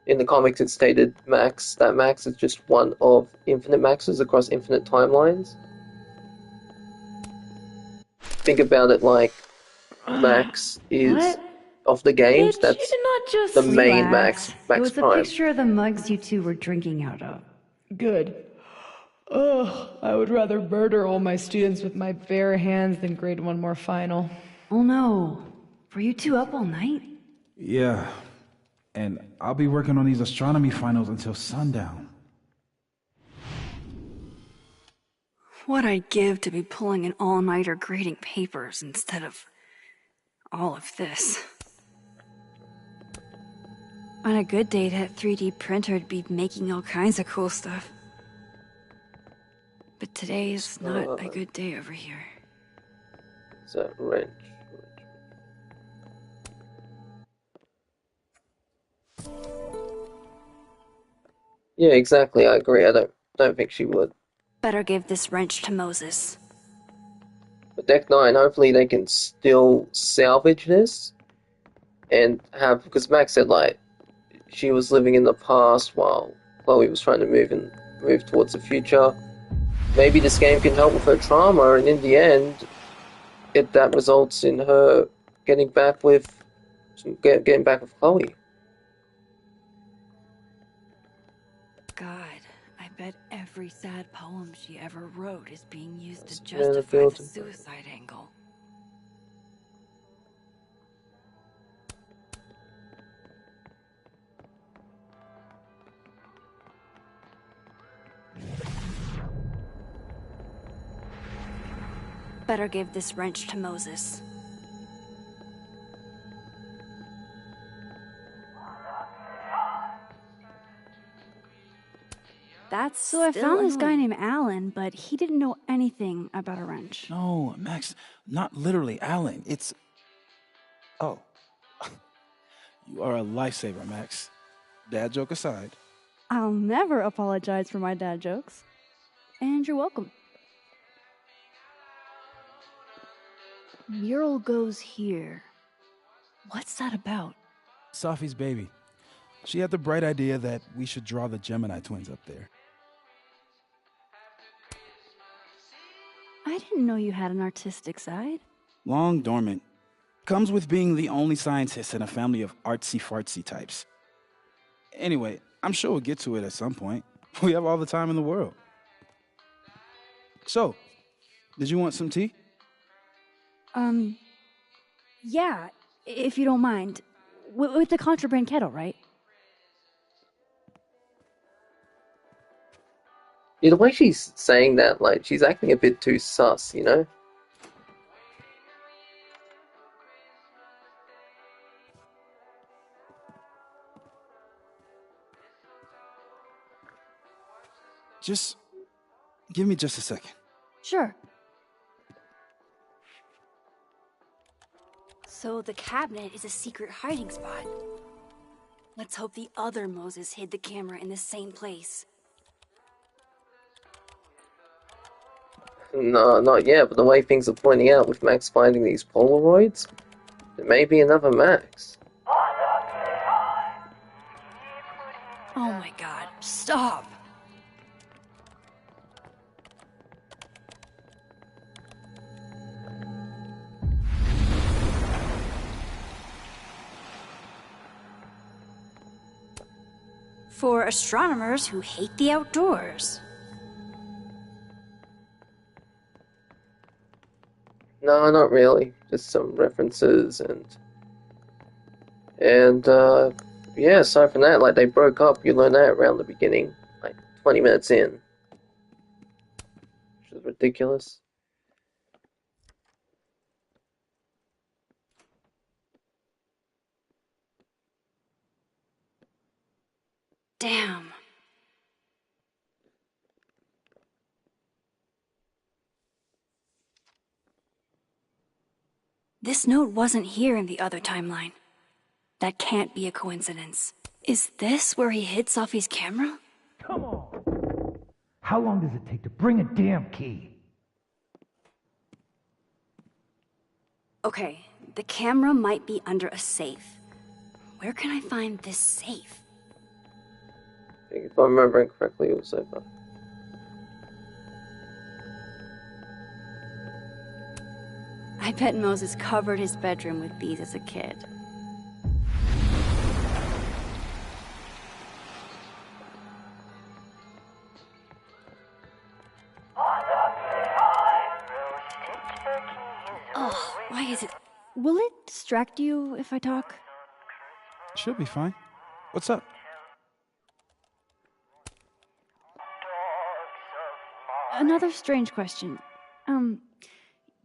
In the comics, it's stated that Max is just one of infinite Maxes across infinite timelines. Think about it like Max is of the games. Bitch, That's you did not just the main relax. Max It was Prime. a picture of the mugs you two were drinking out of. Good. Ugh, I would rather murder all my students with my bare hands than grade one more final. Oh no. Were you two up all night? Yeah. And I'll be working on these astronomy finals until sundown. What I'd give to be pulling an all-nighter grading papers instead of all of this. On a good day, that 3D printer'd be making all kinds of cool stuff. But today is not a good day over here. It's a wrench. Yeah, exactly. I agree. I don't think she would. Better give this wrench to Moses. But Deck 9, hopefully they can still salvage this and have, because Max said like she was living in the past while Chloe was trying to move towards the future. Maybe this game can help with her trauma, and in the end, that results in her getting back with Chloe. God, I bet every sad poem she ever wrote is being used to Yeah, the justify build- the suicide angle. Better give this wrench to Moses. So I found this guy named Alan, but he didn't know anything about a wrench. No, Max, not literally Alan. It's... Oh. You are a lifesaver, Max. Dad joke aside. I'll never apologize for my dad jokes. And you're welcome. Mural goes here. What's that about? Safi's baby. She had the bright idea that we should draw the Gemini twins up there. I didn't know you had an artistic side. Long dormant. Comes with being the only scientist in a family of artsy-fartsy types. Anyway, I'm sure we'll get to it at some point. We have all the time in the world. So, did you want some tea? Yeah, if you don't mind. With the contraband kettle, right? Yeah, the way she's saying that, like, she's acting a bit too sus, you know? Just give me just a second. Sure. So the cabinet is a secret hiding spot. Let's hope the other Moses hid the camera in the same place. No, not yet, but the way things are pointing out with Max finding these Polaroids, there may be another Max. Oh my god, stop! For astronomers who hate the outdoors. No, not really. Just some references and yeah. Aside from that, like they broke up. You learn that around the beginning, like 20 minutes in, which is ridiculous. Damn. This note wasn't here in the other timeline. That can't be a coincidence. Is this where he hid Sophie's camera? Come on! How long does it take to bring a damn key? Okay, the camera might be under a safe. Where can I find this safe? I think if I'm remembering correctly, it was over. I bet Moses covered his bedroom with these as a kid. Oh, why is it? Will it distract you if I talk? Should be fine. What's up? Another strange question.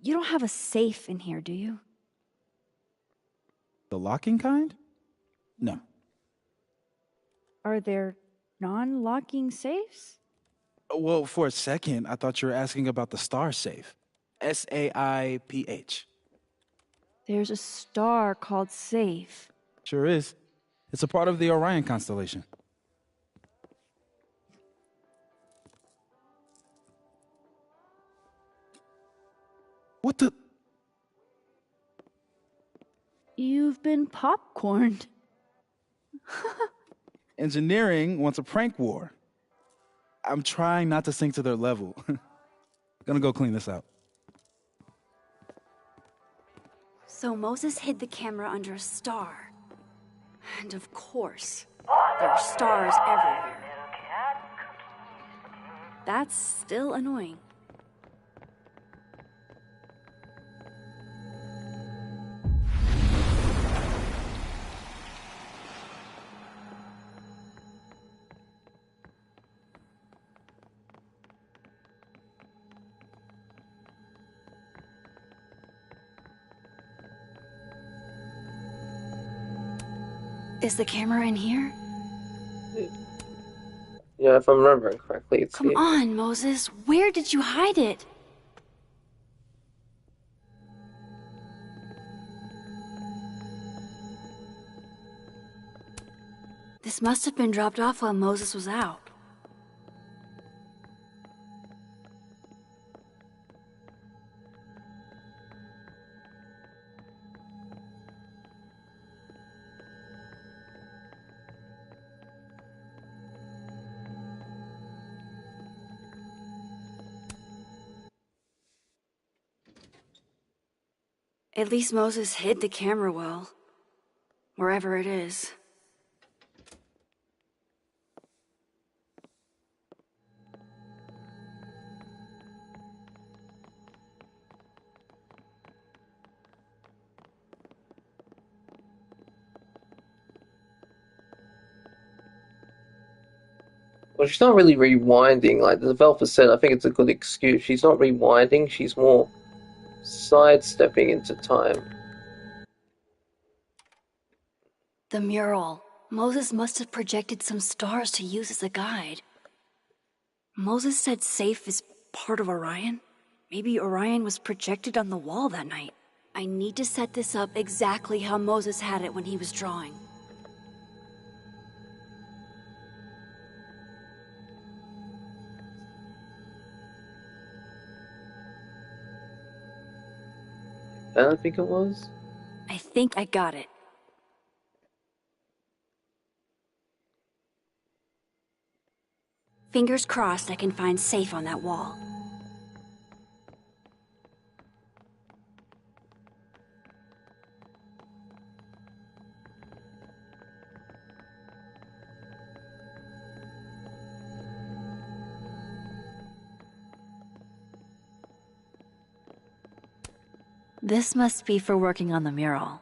You don't have a safe in here, do you? The locking kind? No. Are there non-locking safes? Well, for a second, I thought you were asking about the star safe. SAIPH. There's a star called Safe. Sure is. It's a part of the Orion constellation. What the? You've been popcorned. Engineering wants a prank war. I'm trying not to sink to their level. Gonna go clean this out. So Moses hid the camera under a star. And of course, there are stars everywhere. That's still annoying. Is the camera in here? Yeah, if I'm remembering correctly, it's Come here. on, Moses. Where did you hide it? This must have been dropped off while Moses was out. At least Moses hid the camera well. Wherever it is. Well, she's not really rewinding, like the developer said. I think it's a good excuse. She's not rewinding, she's more sidestepping into time. The mural. Moses must have projected some stars to use as a guide. Moses said Safe is part of Orion? Maybe Orion was projected on the wall that night. I need to set this up exactly how Moses had it when he was drawing. I think it was. I think I got it. Fingers crossed I can find Safe on that wall. This must be for working on the mural.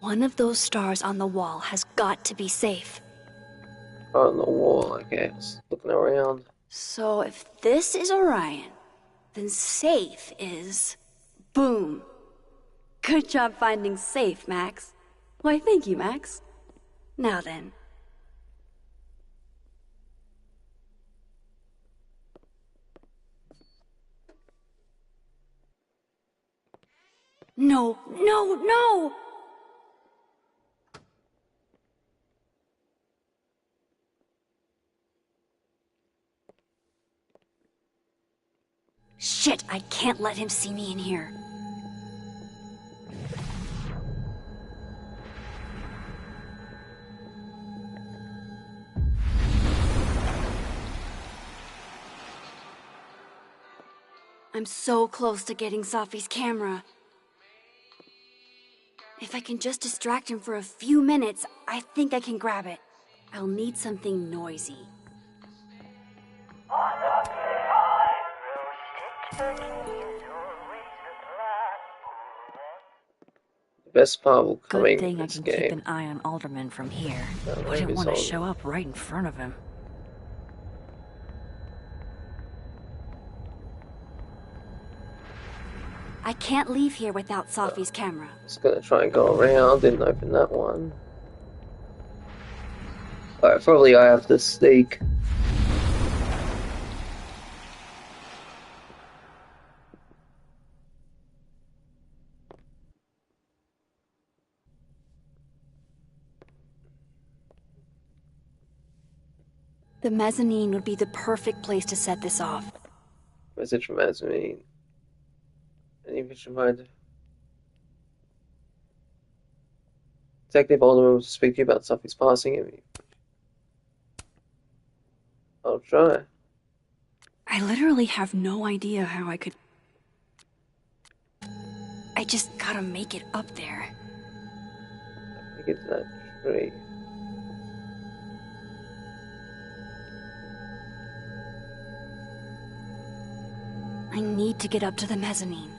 One of those stars on the wall has got to be safe. On the wall, I guess. Looking around. So if this is Orion, then safe is... boom. Good job finding safe, Max. Why, thank you, Max. Now then. No, no, no! Shit, I can't let him see me in here. I'm so close to getting Safi's camera. If I can just distract him for a few minutes, I think I can grab it. I'll need something noisy. The best part will come Good in thing I this can game. keep an eye on Alderman from here. That Wouldn't is want to all. show up right in front of him. I can't leave here without Safi's camera. Just gonna try and go around, didn't open that one. Alright, probably I have to sneak. The mezzanine would be the perfect place to set this off. Message from Azmine. Any picture mind? Detective Alderman wants to speak to you about Safi's passing. I'll try. I literally have no idea how I could... I just gotta make it up there. Let me get to that tree. I need to get up to the mezzanine.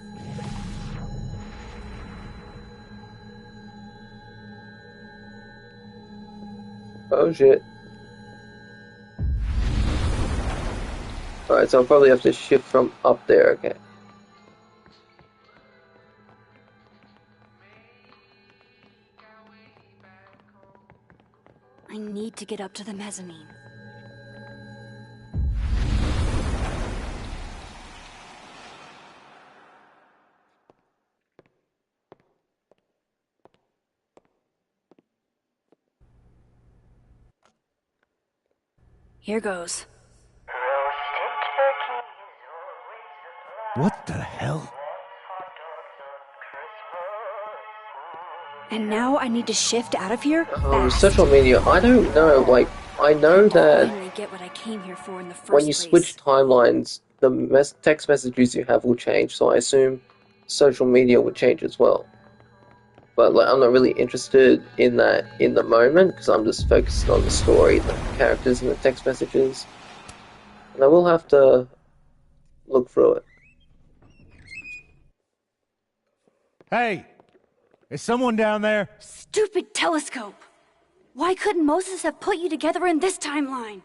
Oh shit. Alright, so I'll probably have to shift from up there, okay. I need to get up to the mezzanine. Here goes. What the hell? And now I need to shift out of here fast. Social media, I don't know, like, I know that Finally get what I came here for in the first when you place. switch timelines, the text messages you have will change, so I assume social media would change as well. But like, I'm not really interested in that in the moment, because I'm just focused on the story, the characters, and the text messages. And I will have to look through it. Hey! Is someone down there? Stupid telescope! Why couldn't Moses have put you together in this timeline?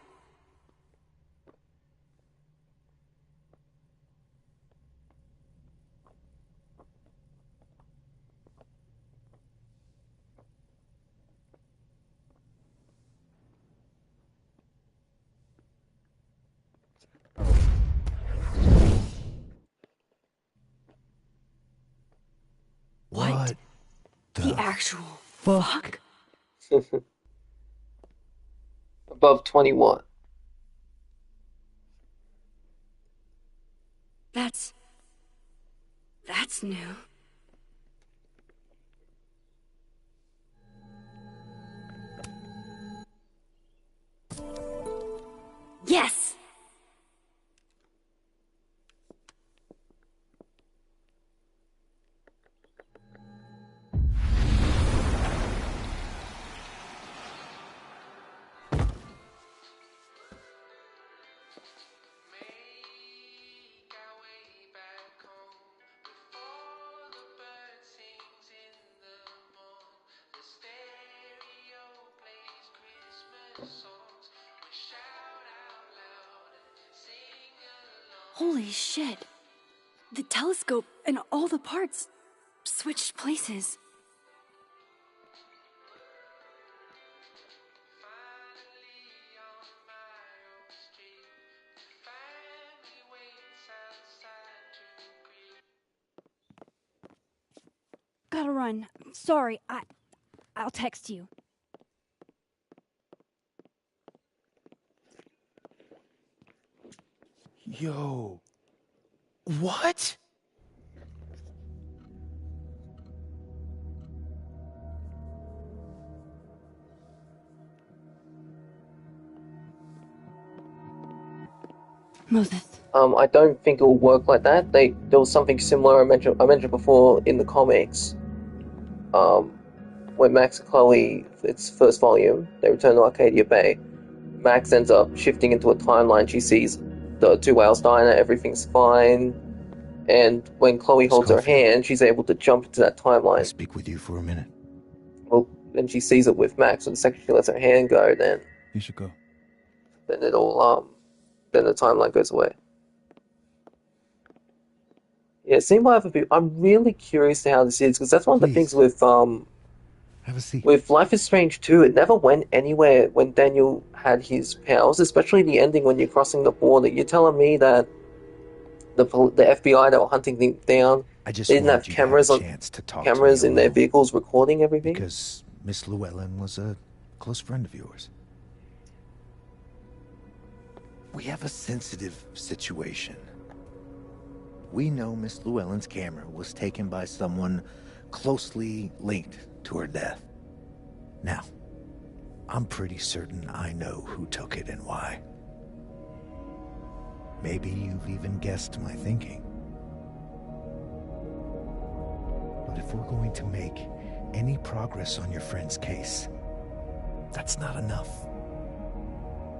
What The actual fuck? Above 21. That's new. Yes! Holy shit. The telescope and all the parts switched places. Gotta run. Sorry, I'll text you. Yo. What? Moses. I don't think it will work like that. There was something similar I mentioned before in the comics. When Max and Chloe, its first volume, they return to Arcadia Bay. Max ends up shifting into a timeline. She sees the Two Whales Diner, everything's fine. And when Chloe holds her hand, she's able to jump into that timeline. Speak with you for a minute. Well, then she sees it with Max. So the second she lets her hand go, then You should go. then it all then the timeline goes away. Yeah, seen by other people. I'm really curious to how this is because that's one of the things with Have a seat. with Life is Strange 2. It never went anywhere when Daniel had his powers, especially the ending when you're crossing the border. You're telling me that the FBI that were hunting them down, I just they didn't have wanted you cameras to have on a chance to talk cameras to me in their alone. vehicles recording everything. Because Miss Llewellyn was a close friend of yours. We have a sensitive situation. We know Miss Llewellyn's camera was taken by someone closely linked to her death. Now, I'm pretty certain I know who took it and why. Maybe you've even guessed my thinking. But if we're going to make any progress on your friend's case, that's not enough.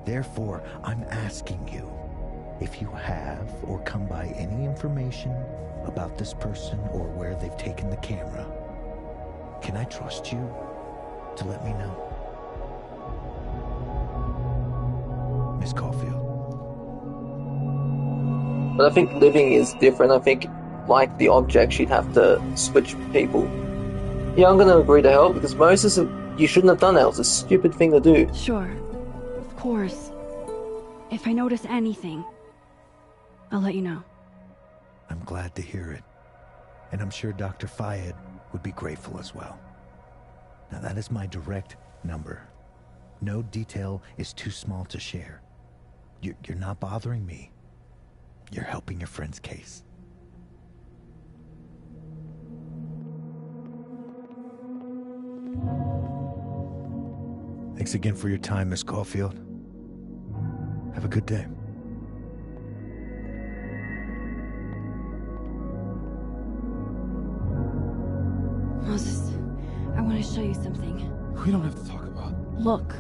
Therefore, I'm asking you, if you have or come by any information about this person or where they've taken the camera, can I trust you to let me know? Miss Caulfield. But I think living is different. I think, like the object, she'd have to switch people. Yeah, I'm gonna agree to help because Moses, you shouldn't have done that. It was a stupid thing to do. Sure. Of course. If I notice anything, I'll let you know. I'm glad to hear it. And I'm sure Dr. Fayed would be grateful as well. Now that is my direct number. No detail is too small to share. You're not bothering me. You're helping your friend's case. Thanks again for your time, Miss Caulfield. Have a good day. Moses, I want to show you something. We don't have to talk about. Look.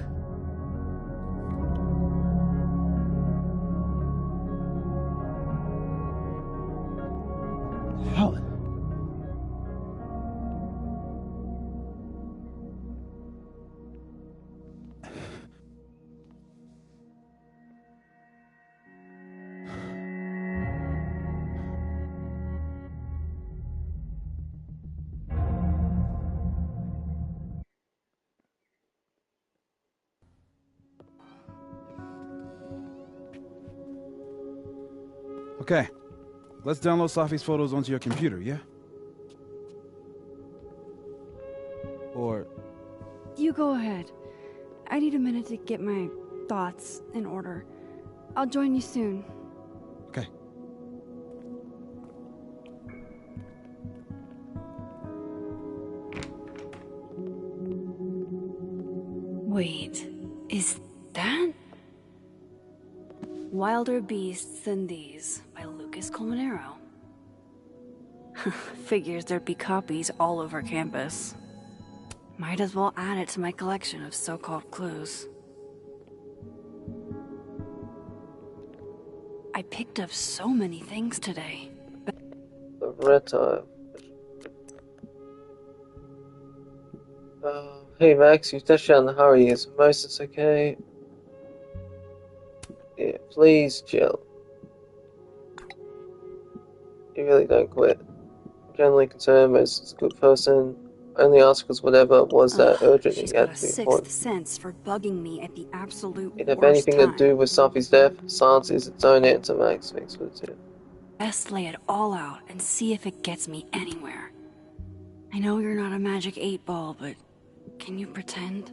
Helen. Okay, let's download Safi's photos onto your computer, yeah? Or... You go ahead. I need a minute to get my thoughts in order. I'll join you soon. Okay. Wait, is that... Wilder Beasts Than These by Lucas Colmenero. Figures there'd be copies all over campus. Might as well add it to my collection of so-called clues. I picked up so many things today. Loretta. Hey Max, you touched on the hurry. Is Moses okay? Yeah, please chill. You really don't quit. I'm generally concerned, but it's a good person. I only asked because whatever was that urgent, She's it got had a to be sixth important. sense for bugging me at the absolute It have worst anything to time. do with Sophie's death, silence is its own answer, Max. Thanks for the tip. Best lay it all out and see if it gets me anywhere. I know you're not a magic 8-ball, but can you pretend?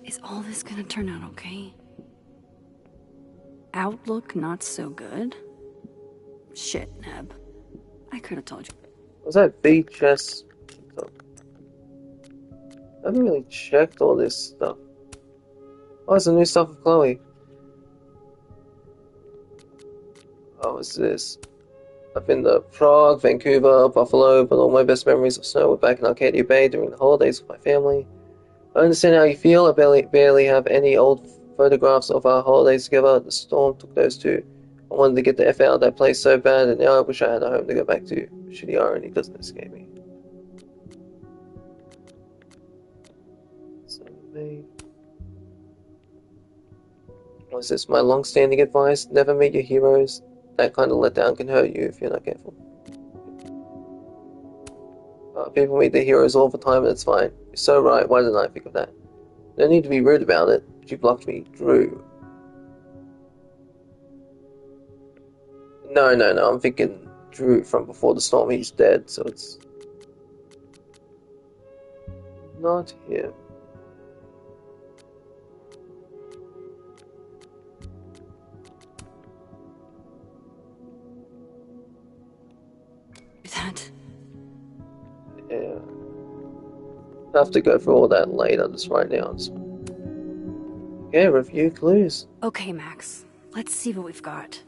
Is all this gonna turn out okay? Outlook not so good? Shit, Neb. I could have told you. Was that VHS? I haven't really checked all this stuff. Oh, it's the new stuff of Chloe. Oh, what's this? I've been to Prague, Vancouver, Buffalo, but all my best memories of snow were back in Arcadia Bay during the holidays with my family. I understand how you feel. I barely have any old photographs of our holidays together. The storm took those too. I wanted to get the F out of that place so bad, and now I wish I had a home to go back to. Shitty irony doesn't escape me. So, what's this? My long-standing advice: never meet your heroes. That kind of letdown can hurt you if you're not careful. People meet their heroes all the time, and it's fine. You're so right. Why didn't I think of that? No need to be rude about it. But you blocked me, Drew. No. I'm thinking Drew from before the storm. He's dead, so it's not him. That. Yeah. I have to go through all that later. Just right now. Yeah, review clues. Okay, Max. Let's see what we've got.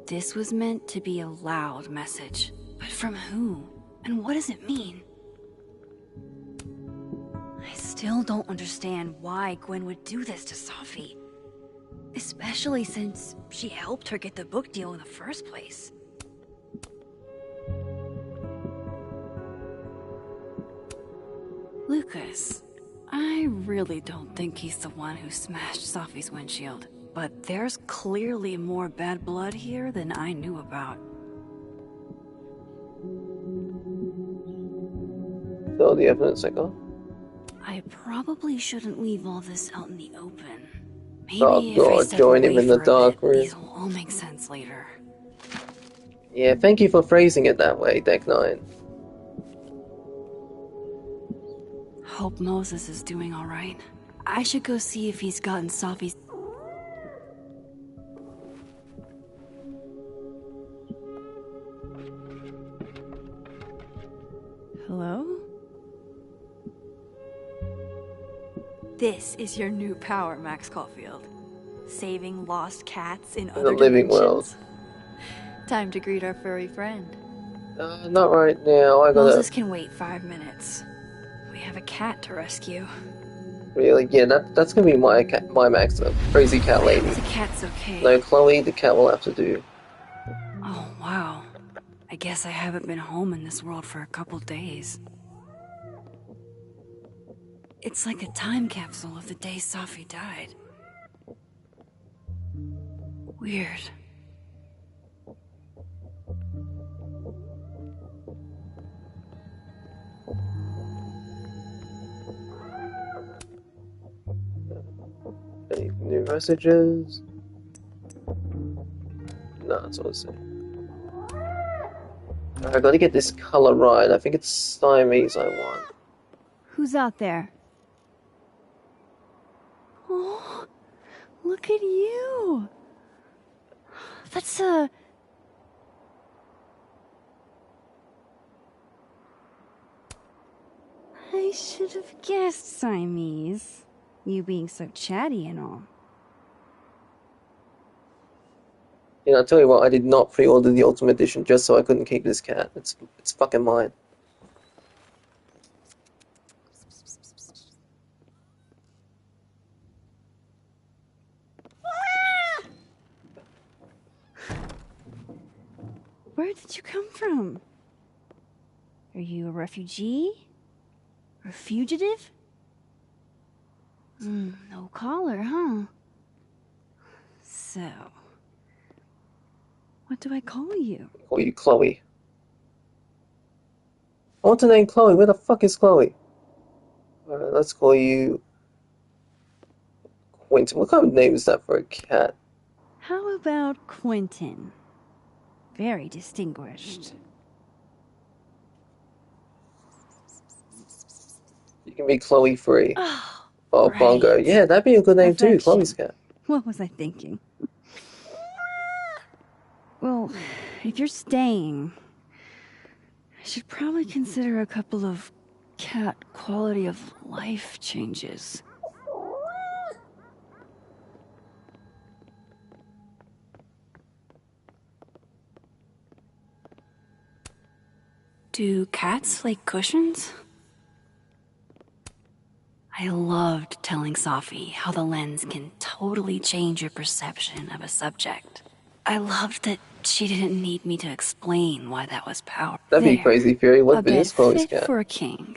This was meant to be a loud message. But from who? And what does it mean? I still don't understand why Gwen would do this to Sophie. Especially since she helped her get the book deal in the first place. Lucas, I really don't think he's the one who smashed Sophie's windshield. But there's clearly more bad blood here than I knew about. So the evidence I got. I probably shouldn't leave all this out in the open. Maybe Oh if I god, step join him away in the for a dark bit, room. these will all make sense later. Yeah, thank you for phrasing it that way, Deck 9. Hope Moses is doing alright. I should go see if he's gotten Sophie's... Hello? This is your new power, Max Caulfield. Saving lost cats in other the living dimensions. world. Time to greet our furry friend. Not right now. I gotta. Moses can wait 5 minutes. We have a cat to rescue. Really? Yeah, that's gonna be my cat, my Max, the crazy cat lady. The cat's okay. No, Chloe, the cat will have to do. Oh, wow. I guess I haven't been home in this world for a couple days. It's like a time capsule of the day Sophie died. Weird. Any new messages? No, that's all the same. I gotta get this color right. I think it's Siamese I want. Who's out there? Oh, look at you. That's I should have guessed Siamese. You being so chatty and all. You know, I'll tell you what, I did not pre-order the Ultimate Edition just so I couldn't keep this cat. It's fucking mine. Where did you come from? Are you a refugee? A fugitive? No collar, huh? So, what do I call you? I call you Chloe. I want to name Chloe. Where the fuck is Chloe? Alright, let's call you Quentin. What kind of name is that for a cat? How about Quentin? Very distinguished. You can be Chloe Free. Oh, Bongo. right. Yeah, that'd be a good name too. Affection. Chloe's cat. What was I thinking? Well, if you're staying, I should probably consider a couple of cat quality of life changes. Do cats like cushions? I loved telling Safi how the lens can totally change your perception of a subject. I loved that she didn't need me to explain why that was powerful. That'd be crazy, Fury. What A if it bed is Chloe's fit cat? for a king.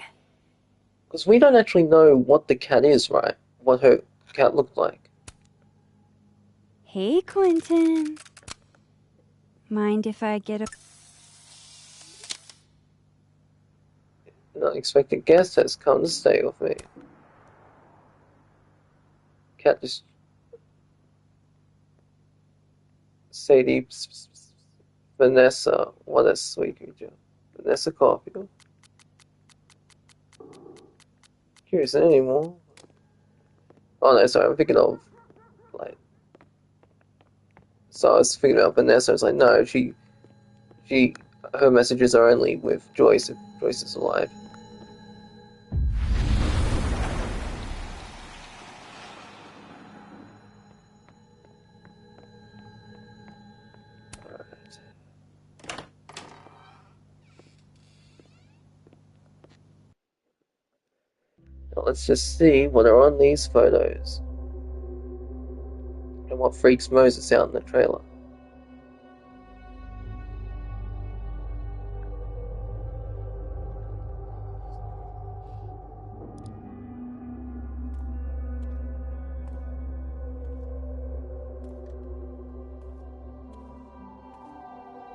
Because we don't actually know what the cat is, right? What her cat looked like. Hey, Quentin. Mind if I get a... An unexpected guest has come to stay with me. Cat just... Sadie... Vanessa. What a sweet creature. Vanessa Caulfield. Curious anymore. Oh no, sorry, I'm thinking of... like... So I was thinking about Vanessa. I was like, no, her messages are only with Joyce if Joyce is alive. Now let's just see what are on these photos. And what freaks Moses out in the trailer.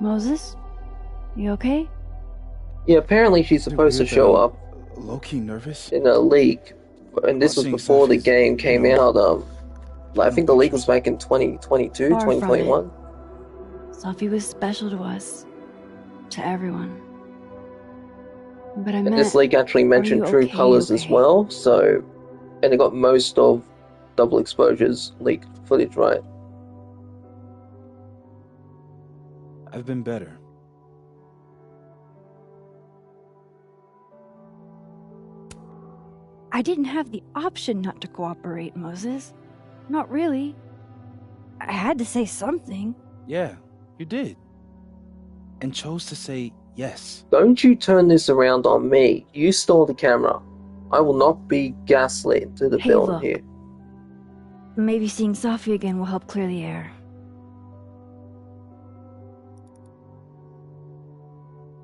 Moses? You okay? Yeah, apparently she's supposed to show up low-key nervous in a leak, and this was before the game came out. I think the leak was back in 2022, Far from it. 2021. Safi was special to us. To everyone. But I And meant... this leak actually mentioned True Colors as well, so... And it got most of Double Exposure's leaked footage right. I've been better. I didn't have the option not to cooperate, Moses. Not really. I had to say something. Yeah, you did. And chose to say yes. Don't you turn this around on me. You stole the camera. I will not be gaslit into the Hey, villain look. here. Maybe seeing Safi again will help clear the air.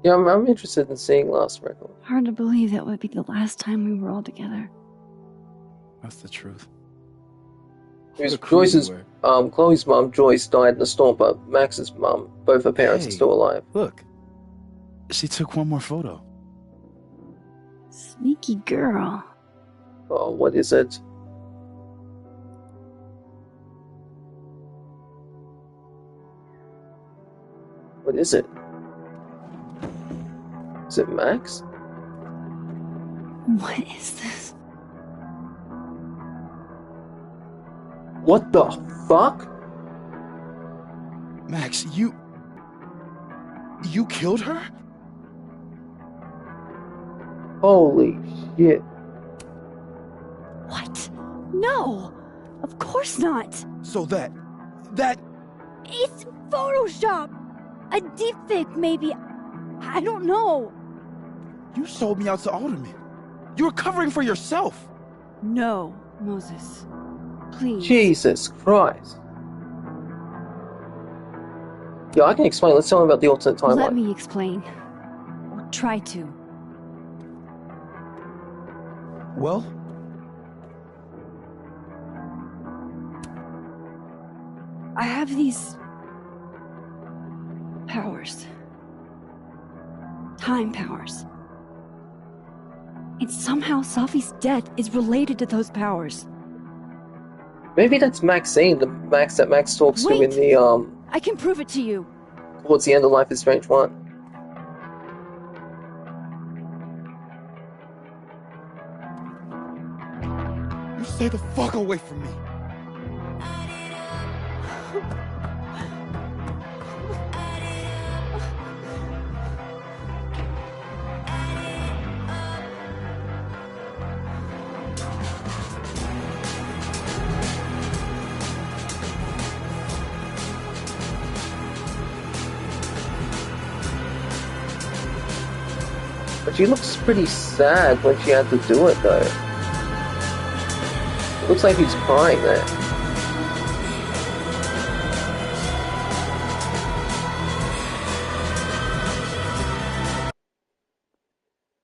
Yeah, I'm interested in seeing Last Record. Hard to believe that would be the last time we were all together. That's the truth. Because Joyce's, Chloe's mum, Joyce, died in the storm, but Max's mum, both her parents are still alive. Look. She took one more photo. Sneaky girl. Oh, what is it? What is it? Is it Max? What is this? What the fuck? Max, you killed her? Holy shit. What? No! Of course not! So that... It's Photoshop! A deepfake, maybe. I don't know. You sold me out to Alderman. You were covering for yourself. No, Moses. Please. Jesus Christ. Yeah, I can explain. Let's tell him about the alternate timeline. Let me explain. Or try to. Well? I have these powers. Time powers. And somehow Safi's death is related to those powers. Maybe that's Maxine, the Max that Max talks to in the I can prove it to you. towards the end of Life is Strange 1. You stay the fuck away from me. But she looks pretty sad when she had to do it, though. It looks like he's crying there.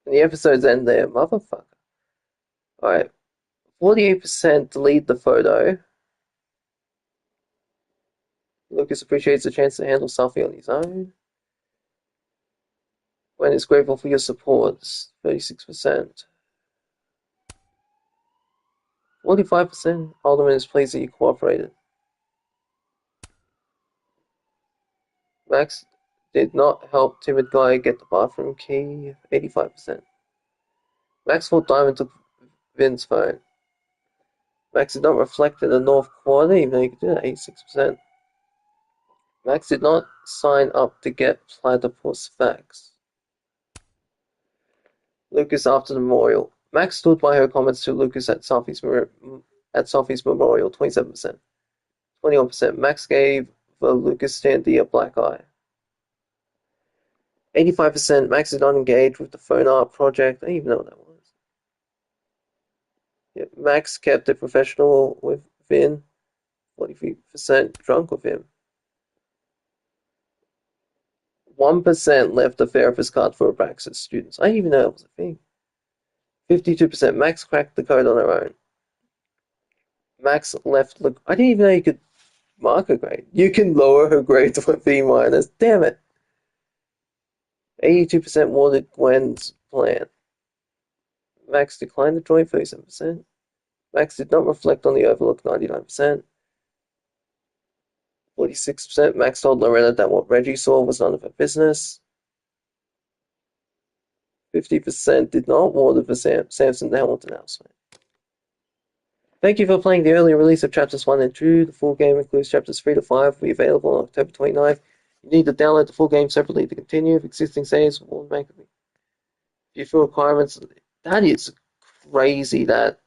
And the episode's end there, motherfucker. Alright. 48% delete the photo. Lucas appreciates the chance to handle Safi on his own. Gwen is grateful for your support. 36%. 45%. Alderman is pleased that you cooperated. Max did not help timid guy get the bathroom key. 85%. Max thought Diamond took Vin's phone. Max did not reflect in the North Quarter, even though he could do that. 86%. Max did not sign up to get platypus facts. Lucas after the memorial. Max stood by her comments to Lucas at Safi's memorial. 27%. 21%. Max gave the Lucas standee a black eye. 85%. Max did not engage with the phone art project. I didn't even know what that was. Yeah, Max kept it professional with Vin. 43% drunk with him. 1% left a therapist card for Abraxas students. I didn't even know that was a thing. 52%. Max cracked the code on her own. Max left. Look, I didn't even know you could mark a grade. You can lower her grade to a B minus. Damn it. 82% wanted Gwen's plan. Max declined the joint. 37%. Max did not reflect on the overlook. 99%. 46%. Max told Lorena that what Reggie saw was none of her business. 50% did not warn for Samson the Hamilton housemate. Thank you for playing the early release of Chapters 1 and 2. The full game includes Chapters 3 to 5, will be available on October 29th. You need to download the full game separately to continue. If existing saves will automatically. If you fill requirements, that is crazy that.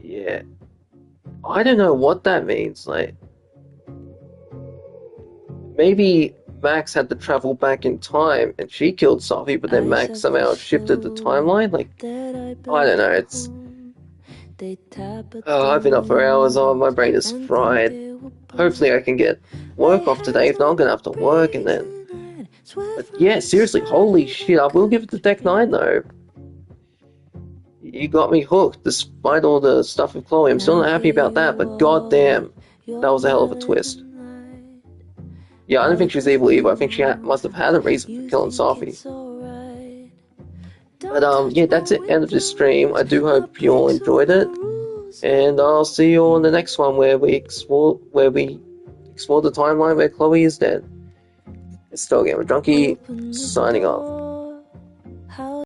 Yeah. I don't know what that means. Like, maybe Max had to travel back in time and she killed Safi, but then Max somehow shifted the timeline. Like, I don't know. It's. Oh, I've been up for hours. Oh, my brain is fried. Hopefully, I can get work off today. If not, I'm gonna have to work and then. But yeah, seriously, holy shit! I will give it to Deck 9 though. You got me hooked, despite all the stuff with Chloe. I'm still not happy about that, but goddamn, that was a hell of a twist. Yeah, I don't think she's evil either. I think she must have had a reason for killing Safi. But yeah, that's it. End of this stream. I do hope you all enjoyed it, and I'll see you all in the next one where we explore the timeline where Chloe is dead. It's TotalGamerJunkie signing off.